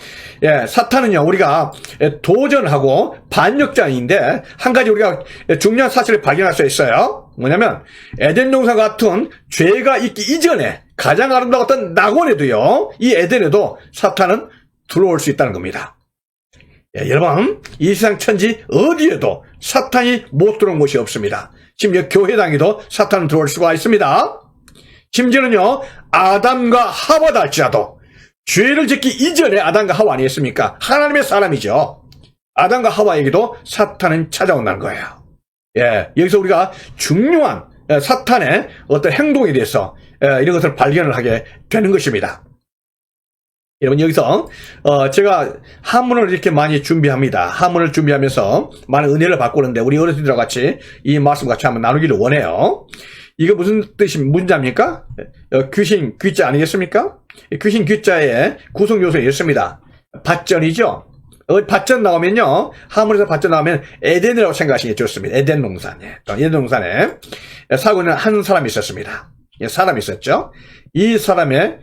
사탄은요, 우리가 도전하고 반역자인데, 한 가지 우리가 중요한 사실을 발견할 수 있어요. 뭐냐면, 에덴 동산 같은 죄가 있기 이전에 가장 아름다웠던 낙원에도요, 이 에덴에도 사탄은 들어올 수 있다는 겁니다. 여러분, 이 세상 천지 어디에도 사탄이 못 들어온 곳이 없습니다. 심지어 교회당에도 사탄은 들어올 수가 있습니다. 심지어는요, 아담과 하와다 할지라도 죄를 짓기 이전에 아담과 하와 아니었습니까? 하나님의 사람이죠. 아담과 하와에게도 사탄은 찾아온다는 거예요. 여기서 우리가 중요한 사탄의 어떤 행동에 대해서 이런 것을 발견을 하게 되는 것입니다. 여러분, 여기서 제가 한문을 이렇게 많이 준비합니다. 한문을 준비하면서 많은 은혜를 받고 있는데 우리 어르신들과 같이 이 말씀 같이 한번 나누기를 원해요. 이거 무슨 문자입니까? 귀신 귀자 아니겠습니까? 귀신 귀자의 구성 요소가 있습니다. 밭전이죠. 밭전 나오면요, 한문에서 밭전 나오면 에덴이라고 생각하시는 게 좋습니다. 에덴 동산. 에덴 동산에 살고 있는 한 사람이 있었습니다. 사람이 있었죠. 이 사람의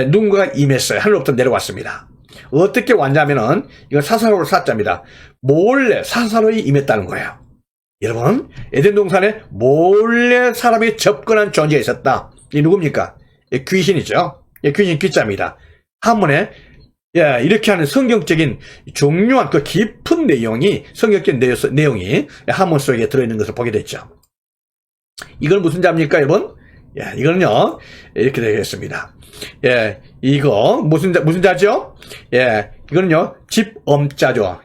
누군가가 임했어요. 하늘로부터 내려왔습니다. 어떻게 왔냐면은 이건 사사로울 사자입니다. 몰래 사사로이 임했다는 거예요. 여러분, 에덴 동산에 몰래 사람이 접근한 존재가 있었다. 이 누굽니까? 귀신이죠. 귀신 귀자입니다. 한문에 이렇게 하는 성경적인 중요한 그 깊은 내용이 성경적인 내용이 한문 속에 들어있는 것을 보게 됐죠. 이건 무슨 자입니까, 여러분? 이거는요, 이렇게 되겠습니다. 이거, 무슨 자죠? 이거는요, 집엄자죠.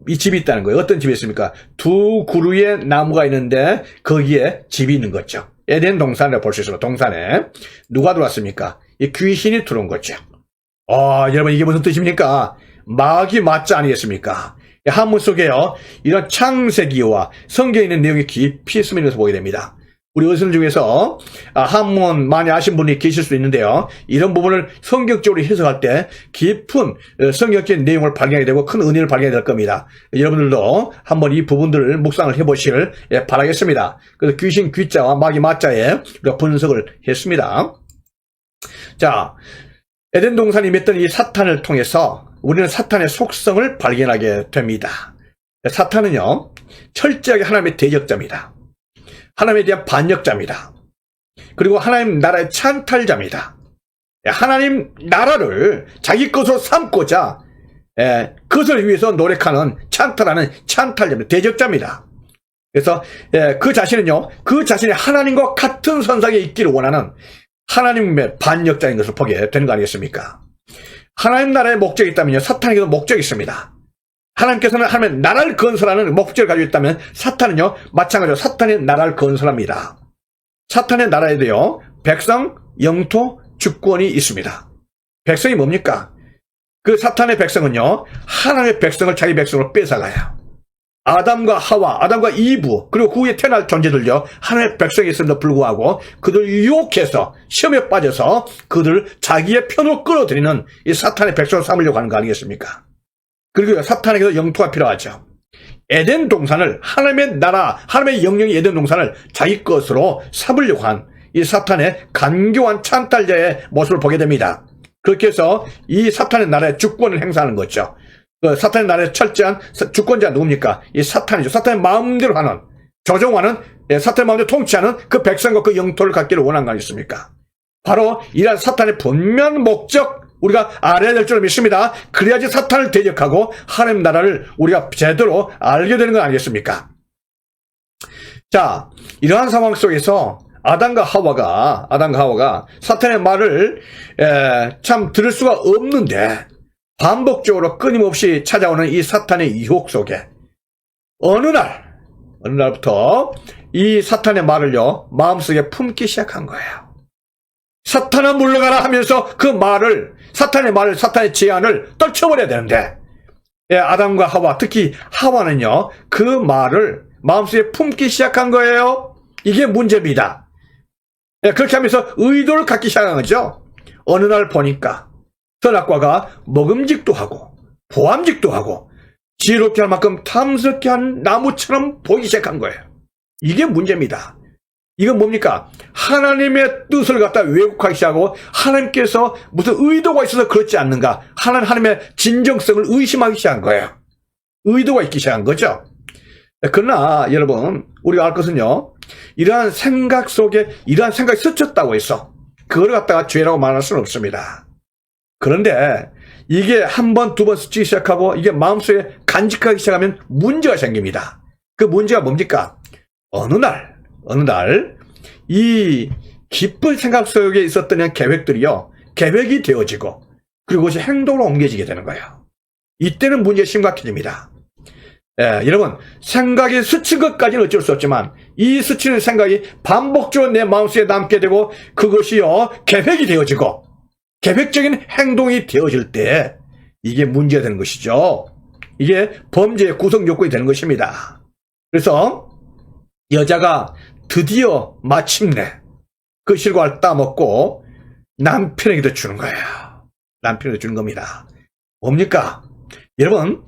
이 집이 있다는 거예요. 어떤 집이 있습니까? 두 그루의 나무가 있는데, 거기에 집이 있는 거죠. 에덴 동산을 볼 수 있어요. 동산에. 누가 들어왔습니까? 이 귀신이 들어온 거죠. 여러분, 이게 무슨 뜻입니까? 마귀 맞자 아니겠습니까? 한문 속에요, 이런 창세기와 성경에 있는 내용이 깊이 스며들어서 보게 됩니다. 우리 어르신 중에서 한문 많이 아신 분이 계실 수 있는데요. 이런 부분을 성경적으로 해석할 때 깊은 성경적인 내용을 발견하게 되고 큰 은혜를 발견하게 될 겁니다. 여러분들도 한번 이 부분들을 묵상을 해보시길 바라겠습니다. 그래서 귀신 귀자와 마귀 맞자에 우리가 분석을 했습니다. 자, 에덴 동산이 맺던 이 사탄을 통해서 우리는 사탄의 속성을 발견하게 됩니다. 사탄은요, 철저하게 하나님의 대적자입니다. 하나님에 대한 반역자입니다. 그리고 하나님 나라의 찬탈자입니다. 하나님 나라를 자기 것으로 삼고자 그것을 위해서 노력하는 찬탈하는 찬탈자입니다. 대적자입니다. 그래서 그 자신은요, 그 자신이 하나님과 같은 선상에 있기를 원하는 하나님의 반역자인 것을 보게 되는 거 아니겠습니까? 하나님 나라의 목적이 있다면요, 사탄에게도 목적이 있습니다. 하나님께서는 하나님의 나라를 건설하는 목적을 가지고 있다면 사탄은요, 마찬가지로 사탄의 나라를 건설합니다. 사탄의 나라에도요, 백성, 영토, 주권이 있습니다. 백성이 뭡니까? 그 사탄의 백성은요, 하나님의 백성을 자기 백성으로 뺏어가요. 아담과 하와, 아담과 이브, 그리고 그 후에 태어날 존재들요, 하나님의 백성이 있음에도 불구하고 그들 유혹해서 시험에 빠져서 그들을 자기의 편으로 끌어들이는 이 사탄의 백성을 삼으려고 하는 거 아니겠습니까? 그리고 사탄에게도 영토가 필요하죠. 에덴 동산을, 하나님의 나라, 하나님의 영령이 에덴 동산을 자기 것으로 삼으려고 한 이 사탄의 간교한 찬탈자의 모습을 보게 됩니다. 그렇게 해서 이 사탄의 나라의 주권을 행사하는 거죠. 그 사탄의 나라의 철저한 주권자가 누굽니까? 이 사탄이죠. 사탄의 마음대로 하는, 조종하는, 사탄의 마음대로 통치하는 그 백성과 그 영토를 갖기를 원한 거 아니겠습니까? 바로 이러한 사탄의 분명 목적, 우리가 알아야 될 줄 믿습니다. 그래야지 사탄을 대적하고 하나님 나라를 우리가 제대로 알게 되는 거 아니겠습니까? 자, 이러한 상황 속에서 아담과 하와가 사탄의 말을 참 들을 수가 없는데 반복적으로 끊임없이 찾아오는 이 사탄의 유혹 속에 어느 날부터 이 사탄의 말을요, 마음속에 품기 시작한 거예요. 사탄아 물러가라 하면서 그 말을, 사탄의 제안을 떨쳐버려야 되는데, 아담과 하와, 특히 하와는요, 그 말을 마음속에 품기 시작한 거예요. 이게 문제입니다. 그렇게 하면서 의도를 갖기 시작한 거죠. 어느 날 보니까 선악과가 먹음직도 하고 보암직도 하고 지혜롭게 할 만큼 탐스럽게 한 나무처럼 보이기 시작한 거예요. 이게 문제입니다. 이건 뭡니까? 하나님의 뜻을 갖다 왜곡하기 시작하고 하나님께서 무슨 의도가 있어서 그렇지 않는가, 하나님의 진정성을 의심하기 시작한 거예요. 의도가 있기 시작한 거죠. 그러나 여러분, 우리가 알 것은요, 이러한 생각 속에 이러한 생각이 스쳤다고 해서 그걸 갖다가 죄라고 말할 수는 없습니다. 그런데 이게 한 번, 두 번 스치기 시작하고 이게 마음속에 간직하기 시작하면 문제가 생깁니다. 그 문제가 뭡니까? 어느 날 이 깊은 생각 속에 있었던 계획들이요, 계획이 되어지고 그리고 그것이 행동으로 옮겨지게 되는 거예요. 이때는 문제가 심각해집니다. 여러분, 생각이 스친 것까지는 어쩔 수 없지만 이 스치는 생각이 반복적으로 내 마음속에 남게 되고 그것이요, 계획이 되어지고 계획적인 행동이 되어질 때 이게 문제가 되는 것이죠. 이게 범죄의 구성 요건이 되는 것입니다. 그래서 여자가 드디어 마침내 그 실과를 따먹고 남편에게도 주는 거예요. 남편에게 주는 겁니다. 뭡니까? 여러분,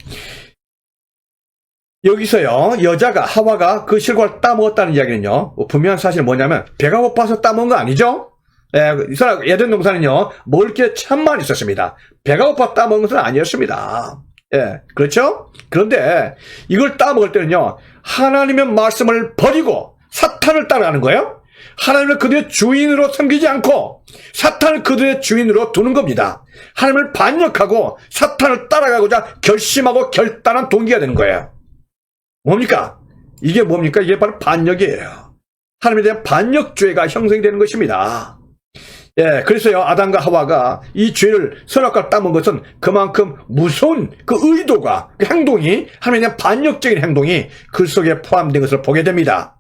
여기서요, 여자가, 하와가 그 실과를 따먹었다는 이야기는요, 분명한 사실은 뭐냐면 배가 고파서 따먹은 거 아니죠? 에덴 동산은요, 먹을 게 참 많이 있었습니다. 배가 고파 따먹은 것은 아니었습니다. 그렇죠? 그런데 이걸 따먹을 때는요, 하나님의 말씀을 버리고 사탄을 따라가는 거예요. 하나님을 그들의 주인으로 섬기지 않고 사탄을 그들의 주인으로 두는 겁니다. 하나님을 반역하고 사탄을 따라가고자 결심하고 결단한 동기가 되는 거예요. 뭡니까? 이게 뭡니까? 이게 바로 반역이에요. 하나님에 대한 반역죄가 형성되는 것입니다. 그래서요, 아담과 하와가 이 죄를, 선악과를 따먹은 것은 그만큼 무서운 그 의도가, 그 행동이, 하나님에 대한 반역적인 행동이 그 속에 포함된 것을 보게 됩니다.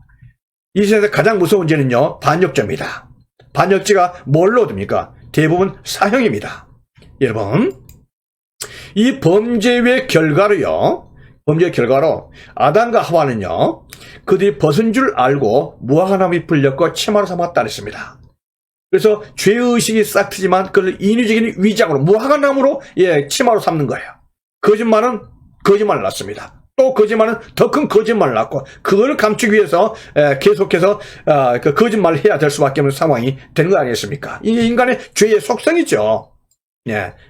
이 세상에서 가장 무서운 죄는요, 반역죄입니다. 반역죄가 뭘로 얻습니까? 대부분 사형입니다. 여러분, 이 범죄의 결과로 아담과 하와는요, 그들이 벗은 줄 알고 무화과나무에 풀렸고 치마로 삼았다 그랬습니다. 그래서 죄의식이 싹 트지만 그걸 인위적인 위장으로 무화과나무로 치마로 삼는 거예요. 거짓말은 거짓말을 낳습니다. 또 거짓말은 더 큰 거짓말을 낳고 그걸 감추기 위해서 계속해서 그 거짓말을 해야 될 수밖에 없는 상황이 되는 거 아니겠습니까? 이게 인간의 죄의 속성이죠.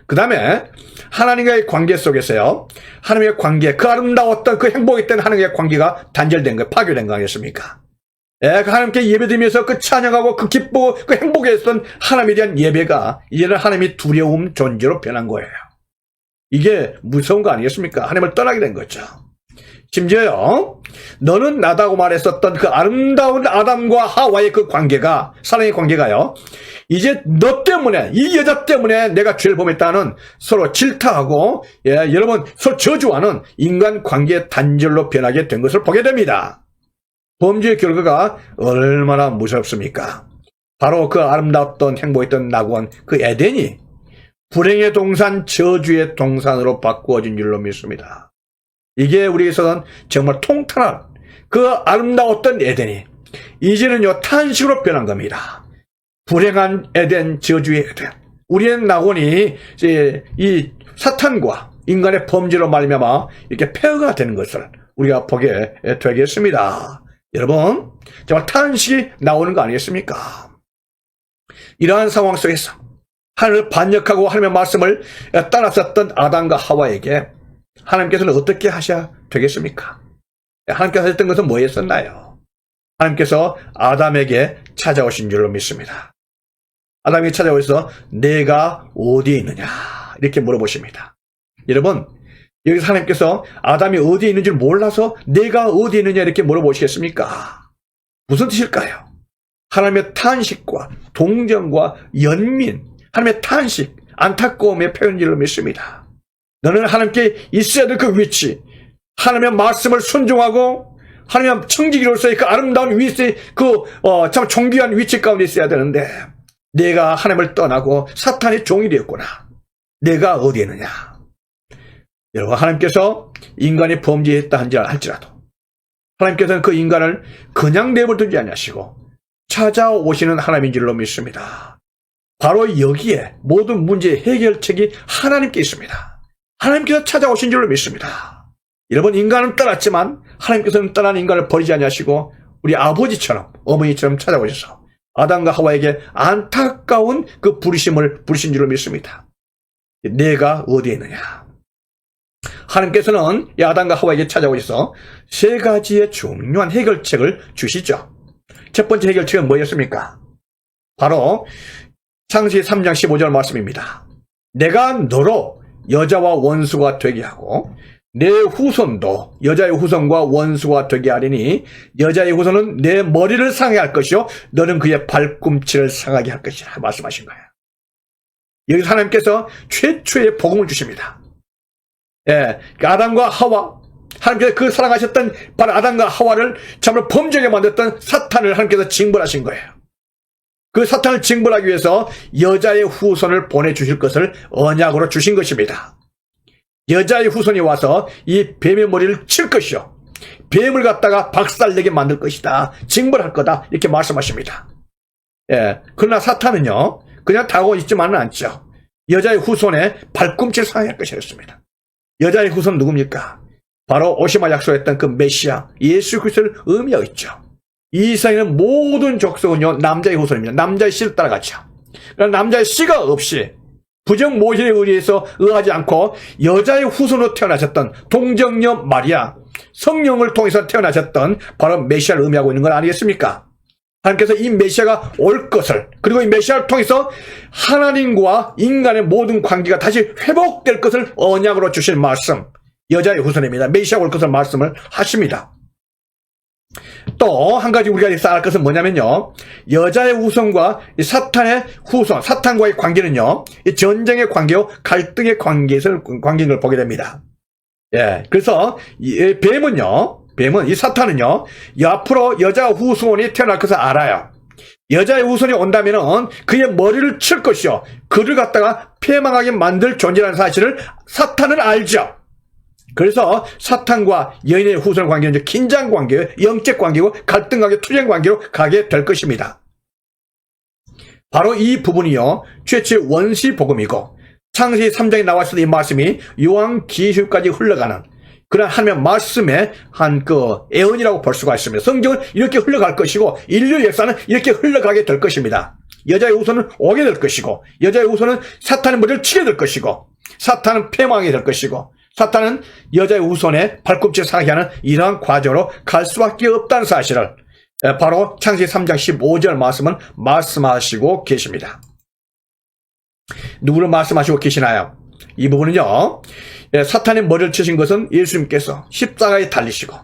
그 다음에 하나님과의 관계 속에서요, 하나님의 관계, 그 아름다웠던 그 행복했던 하나님과의 관계가 단절된 거예요. 파괴된 거 아니겠습니까? 그 하나님께 예배드리면서 그 찬양하고 그 기쁘고 그 행복했던 하나님에 대한 예배가 이제는 하나님이 두려움 존재로 변한 거예요. 이게 무서운 거 아니겠습니까? 하나님을 떠나게 된 거죠. 심지어요, 너는 나다고 말했었던 그 아름다운 아담과 하와의 그 관계가, 사랑의 관계가요, 이제 너 때문에, 이 여자 때문에 내가 죄를 범했다는 서로 질타하고, 여러분, 서로 저주하는 인간 관계의 단절로 변하게 된 것을 보게 됩니다. 범죄의 결과가 얼마나 무섭습니까? 바로 그 아름다웠던 행복했던 낙원, 그 에덴이 불행의 동산, 저주의 동산으로 바꾸어진 줄로 믿습니다. 이게 우리에게서는 정말 통탄한 그 아름다웠던 에덴이 이제는요, 탄식으로 변한 겁니다. 불행한 에덴, 저주의 에덴. 우리의 낙원이 이제 이 사탄과 인간의 범죄로 말미암아 이렇게 폐허가 되는 것을 우리가 보게 되겠습니다. 여러분, 정말 탄식이 나오는 거 아니겠습니까? 이러한 상황 속에서 하나님을 반역하고 하나님의 말씀을 따랐었던 아담과 하와에게 하나님께서는 어떻게 하셔야 되겠습니까? 하나님께서 하셨던 것은 뭐였었나요? 하나님께서 아담에게 찾아오신 줄로 믿습니다. 아담에게 찾아오셔서 내가 어디에 있느냐 이렇게 물어보십니다. 여러분, 여기서 하나님께서 아담이 어디에 있는 줄 몰라서 내가 어디에 있느냐 이렇게 물어보시겠습니까? 무슨 뜻일까요? 하나님의 탄식과 동정과 연민, 하나님의 탄식, 안타까움의 표현일로 믿습니다. 너는 하나님께 있어야 될 그 위치, 하나님의 말씀을 순종하고 하나님의 청지기로서의 그 아름다운 위치, 참 존귀한 위치 가운데 있어야 되는데 내가 하나님을 떠나고 사탄의 종이 되었구나. 내가 어디에 있느냐? 여러분, 하나님께서 인간이 범죄했다 할지라도 하나님께서는 그 인간을 그냥 내버려두지 않으시고 찾아오시는 하나님인 줄로 믿습니다. 바로 여기에 모든 문제의 해결책이 하나님께 있습니다. 하나님께서 찾아오신 줄로 믿습니다. 여러분, 인간은 떠났지만 하나님께서는 떠난 인간을 버리지 않으시고 우리 아버지처럼, 어머니처럼 찾아오셔서 아담과 하와에게 안타까운 그 부르심을 부르신 줄로 믿습니다. 내가 어디에 있느냐? 하나님께서는 이 아담과 하와에게 찾아오셔서 세 가지의 중요한 해결책을 주시죠. 첫 번째 해결책은 뭐였습니까? 바로 창세기 3장 15절 말씀입니다. 내가 너로 여자와 원수가 되게 하고 내 후손도 여자의 후손과 원수가 되게 하리니 여자의 후손은 내 머리를 상하게 할 것이요 너는 그의 발꿈치를 상하게 할 것이라 말씀하신 거예요. 여기서 하나님께서 최초의 복음을 주십니다. 아담과 하와, 하나님께서 그 사랑하셨던 바로 아담과 하와를 참으로 범죄하게 만들었던 사탄을 하나님께서 징벌하신 거예요. 그 사탄을 징벌하기 위해서 여자의 후손을 보내주실 것을 언약으로 주신 것입니다. 여자의 후손이 와서 이 뱀의 머리를 칠 것이요 뱀을 갖다가 박살내게 만들 것이다, 징벌할 거다, 이렇게 말씀하십니다. 그러나 사탄은요 그냥 타고 있지만은 않죠. 여자의 후손의 발꿈치를 상할 것이었습니다. 여자의 후손 누굽니까? 바로 오시마 약속했던 그 메시아 예수 그리스도를 의미하고 있죠. 이 세상에는 모든 족속은요 남자의 후손입니다. 남자의 씨를 따라가죠. 그러나 남자의 씨가 없이 부정 모신에 의하지 않고 여자의 후손으로 태어나셨던 동정녀 마리아, 성령을 통해서 태어나셨던 바로 메시아를 의미하고 있는 건 아니겠습니까? 하나님께서 이 메시아가 올 것을, 그리고 이 메시아를 통해서 하나님과 인간의 모든 관계가 다시 회복될 것을 언약으로 주신 말씀, 여자의 후손입니다. 메시아가 올 것을 말씀을 하십니다. 또 한 가지 우리가 알아야 할 것은 뭐냐면요, 여자의 후손과 사탄의 후손, 사탄과의 관계는요 전쟁의 관계요 갈등의 관계인 걸 보게 됩니다. 그래서 뱀은 이 사탄은요 앞으로 여자 후손이 태어날 것을 알아요. 여자의 후손이 온다면은 그의 머리를 칠 것이요 그를 갖다가 패망하게 만들 존재라는 사실을 사탄은 알죠. 그래서 사탄과 여인의 후손 관계는 긴장 관계, 영적 관계고 갈등 관계, 투쟁 관계로 가게 될 것입니다. 바로 이 부분이요 최초의 원시 복음이고 창세기 3장에 나왔을 때 이 말씀이 요한계시록까지 흘러가는 그런 하나님의 말씀의 한 그 애언이라고 볼 수가 있습니다. 성경은 이렇게 흘러갈 것이고 인류 역사는 이렇게 흘러가게 될 것입니다. 여자의 후손은 오게 될 것이고 여자의 후손은 사탄의 머리를 치게 될 것이고 사탄은 패망하게 될 것이고 사탄은 여자의 후손의 발꿈치를 상하게 하는 이러한 과정으로 갈 수밖에 없다는 사실을 바로 창세기 3장 15절 말씀은 말씀하시고 계십니다. 누구를 말씀하시고 계시나요? 이 부분은요, 사탄의 머리를 치신 것은 예수님께서 십자가에 달리시고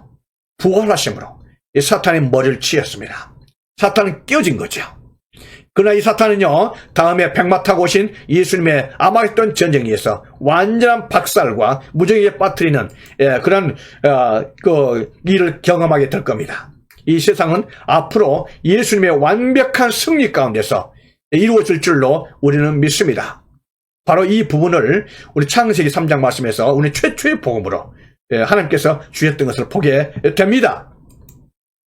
부활하심으로 이 사탄의 머리를 치었습니다. 사탄은 깨어진 거죠. 그러나 이 사탄은요, 다음에 백마 타고 오신 예수님의 아마겟돈 전쟁에서 완전한 박살과 무정에게 빠뜨리는 그런 그 일을 경험하게 될 겁니다. 이 세상은 앞으로 예수님의 완벽한 승리 가운데서 이루어질 줄로 우리는 믿습니다. 바로 이 부분을 우리 창세기 3장 말씀에서 우리 최초의 복음으로 하나님께서 주셨던 것을 보게 됩니다.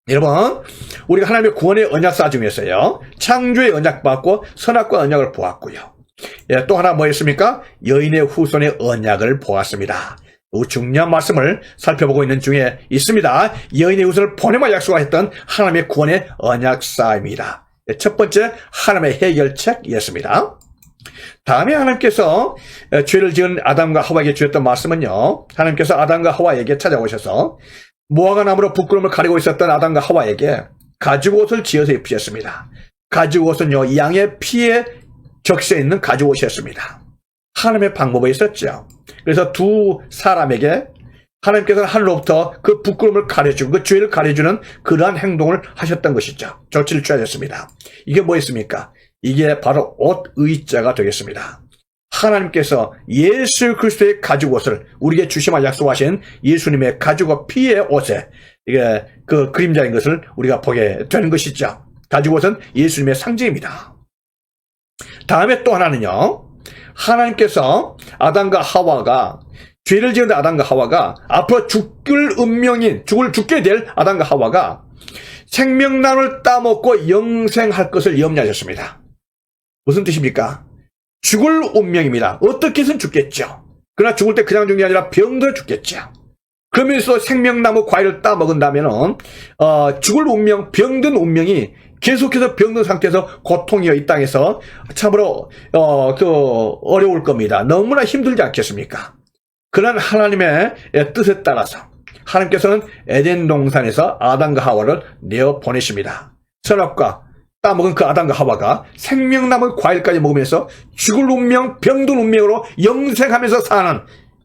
여러분, 우리가 하나님의 구원의 언약사 중에서요, 창조의 언약 받고 선악과 언약을 보았고요. 또 하나 뭐였습니까? 여인의 후손의 언약을 보았습니다. 중요한 말씀을 살펴보고 있는 중에 있습니다. 여인의 후손을 보내마 약속하셨던 하나님의 구원의 언약사입니다. 첫 번째, 하나님의 해결책이었습니다. 다음에 하나님께서 죄를 지은 아담과 하와에게 주셨던 말씀은요, 하나님께서 아담과 하와에게 찾아오셔서 무화과 나무로 부끄러움을 가리고 있었던 아담과 하와에게 가죽옷을 지어서 입히셨습니다. 가죽옷은요, 양의 피에 적셔 있는 가죽옷이었습니다. 하나님의 방법이 있었죠. 그래서 두 사람에게 하나님께서는 하늘로부터 그 부끄러움을 가려주고 그 죄를 가려주는 그러한 행동을 하셨던 것이죠. 조치를 취하셨습니다. 이게 뭐였습니까? 이게 바로 옷 의자가 되겠습니다. 하나님께서 예수 그리스도의 가죽옷을 우리에게 주시마 약속하신 예수님의 가죽옷 피의 옷에 이게 그 그림자인 것을 우리가 보게 되는 것이죠. 가죽옷은 예수님의 상징입니다. 다음에 또 하나는요, 하나님께서 아담과 하와가 죄를 지은 아담과 하와가 앞으로 죽게 될 아담과 하와가 생명나무를 따먹고 영생할 것을 염려하셨습니다. 무슨 뜻입니까? 죽을 운명입니다. 어떻게 해서는 죽겠죠. 그러나 죽을 때 그냥 죽는 게 아니라 병들어 죽겠죠. 그러면서 생명나무 과일을 따먹은다면 죽을 운명, 병든 운명이 계속해서 병든 상태에서 고통이여 이 땅에서 참으로 어려울 겁니다. 너무나 힘들지 않겠습니까? 그런 하나님의 뜻에 따라서 하나님께서는 에덴 동산에서 아담과 하와를 내어 보내십니다. 선악과 따먹은 그 아담과 하와가 생명나무 과일까지 먹으면서 죽을 운명, 병든 운명으로 영생하면서 사는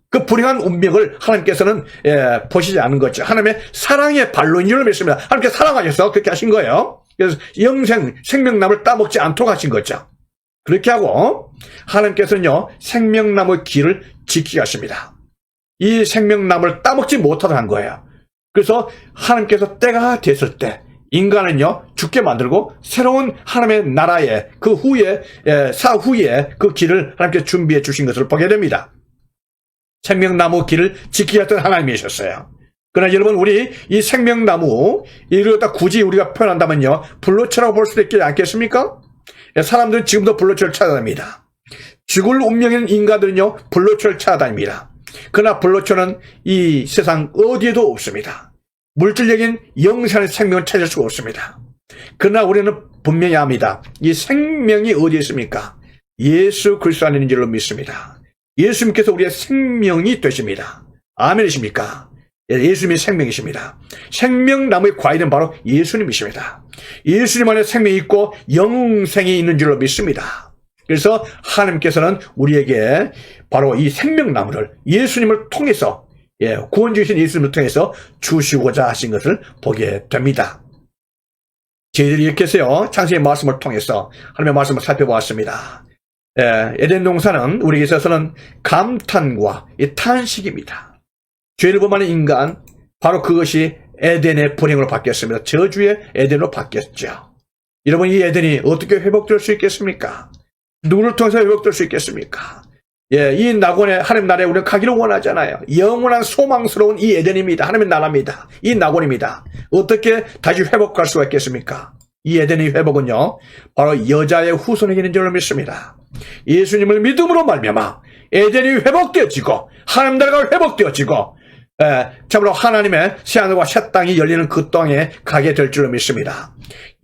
그 불행한 운명을 하나님께서는 보시지 않은 거죠. 하나님의 사랑의 발로인 줄을 믿습니다. 하나님께서 사랑하셔서 그렇게 하신 거예요. 그래서 생명나무를 따먹지 않도록 하신 거죠. 그렇게 하고 하나님께서는요, 생명나무의 길을 지키게 하십니다. 이 생명나무를 따먹지 못하도록 한 거예요. 그래서 하나님께서 때가 됐을 때 인간은요, 죽게 만들고 새로운 하나님의 나라의 그 후에, 사후에 그 길을 하나님께서 준비해 주신 것을 보게 됩니다. 생명나무 길을 지키게 했던 하나님이셨어요. 그러나 여러분, 우리 이 생명나무, 이걸 다 굳이 우리가 표현한다면요, 불로초라고 볼 수도 있지 않겠습니까? 사람들은 지금도 불로초를 찾아다닙니다. 죽을 운명인 인간들은요, 불로초를 찾아다닙니다. 그러나 불로초는 이 세상 어디에도 없습니다. 물질적인 영생의 생명을 찾을 수가 없습니다. 그러나 우리는 분명히 압니다. 이 생명이 어디에 있습니까? 예수 그리스도 안에 있는 줄로 믿습니다. 예수님께서 우리의 생명이 되십니다. 아멘이십니까? 예수님이 생명이십니다. 생명나무의 과일은 바로 예수님이십니다. 예수님 안에 생명이 있고 영생이 있는 줄로 믿습니다. 그래서 하나님께서는 우리에게 바로 이 생명나무를 예수님을 통해서 구원 주신 예수님을 통해서 주시고자 하신 것을 보게 됩니다. 저희들이 이렇게 해서요, 창세기 말씀을 통해서 하나님의 말씀을 살펴보았습니다. 에덴 동산은 우리에게 있어서는 감탄과 탄식입니다. 죄를 범하는 인간, 바로 그것이 에덴의 불행으로 바뀌었습니다. 저주의 에덴으로 바뀌었죠. 여러분, 이 에덴이 어떻게 회복될 수 있겠습니까? 누구를 통해서 회복될 수 있겠습니까? 이 낙원의 하나님 나라에 우리는 가기를 원하잖아요. 영원한 소망스러운 이 에덴입니다. 하나님의 나라입니다. 이 낙원입니다. 어떻게 다시 회복할 수가 있겠습니까? 이 에덴의 회복은요, 바로 여자의 후손에게 있는 줄로 믿습니다. 예수님을 믿음으로 말미암아 에덴이 회복되어지고 하나님 나라가 회복되어지고 참으로 하나님의 새하늘과 새 땅이 열리는 그 땅에 가게 될 줄로 믿습니다.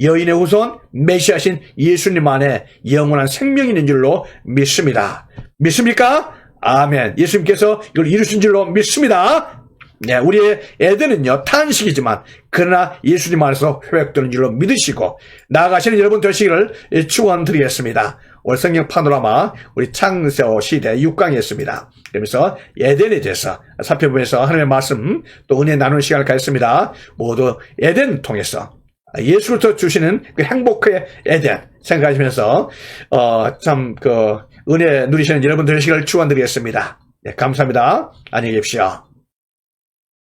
여인의 후손 메시아신 예수님 안에 영원한 생명이 있는 줄로 믿습니다. 믿습니까? 아멘. 예수님께서 이걸 이루신 줄로 믿습니다. 네, 우리의 에덴은요, 탄식이지만 그러나 예수님 안에서 회복되는 줄로 믿으시고 나아가시는 여러분 되시기를 축원드리겠습니다. 오늘 성경 파노라마 우리 창세시대 6강이었습니다. 그러면서 에덴에 대해서 살펴보면서 하나님의 말씀 또 은혜 나누는 시간을 가졌습니다. 모두 에덴 통해서 예수로부터 주시는 그 행복의 에덴 생각하시면서 참 그 은혜 누리시는 여러분 되시기를 축원드리겠습니다. 네, 감사합니다. 안녕히 계십시오.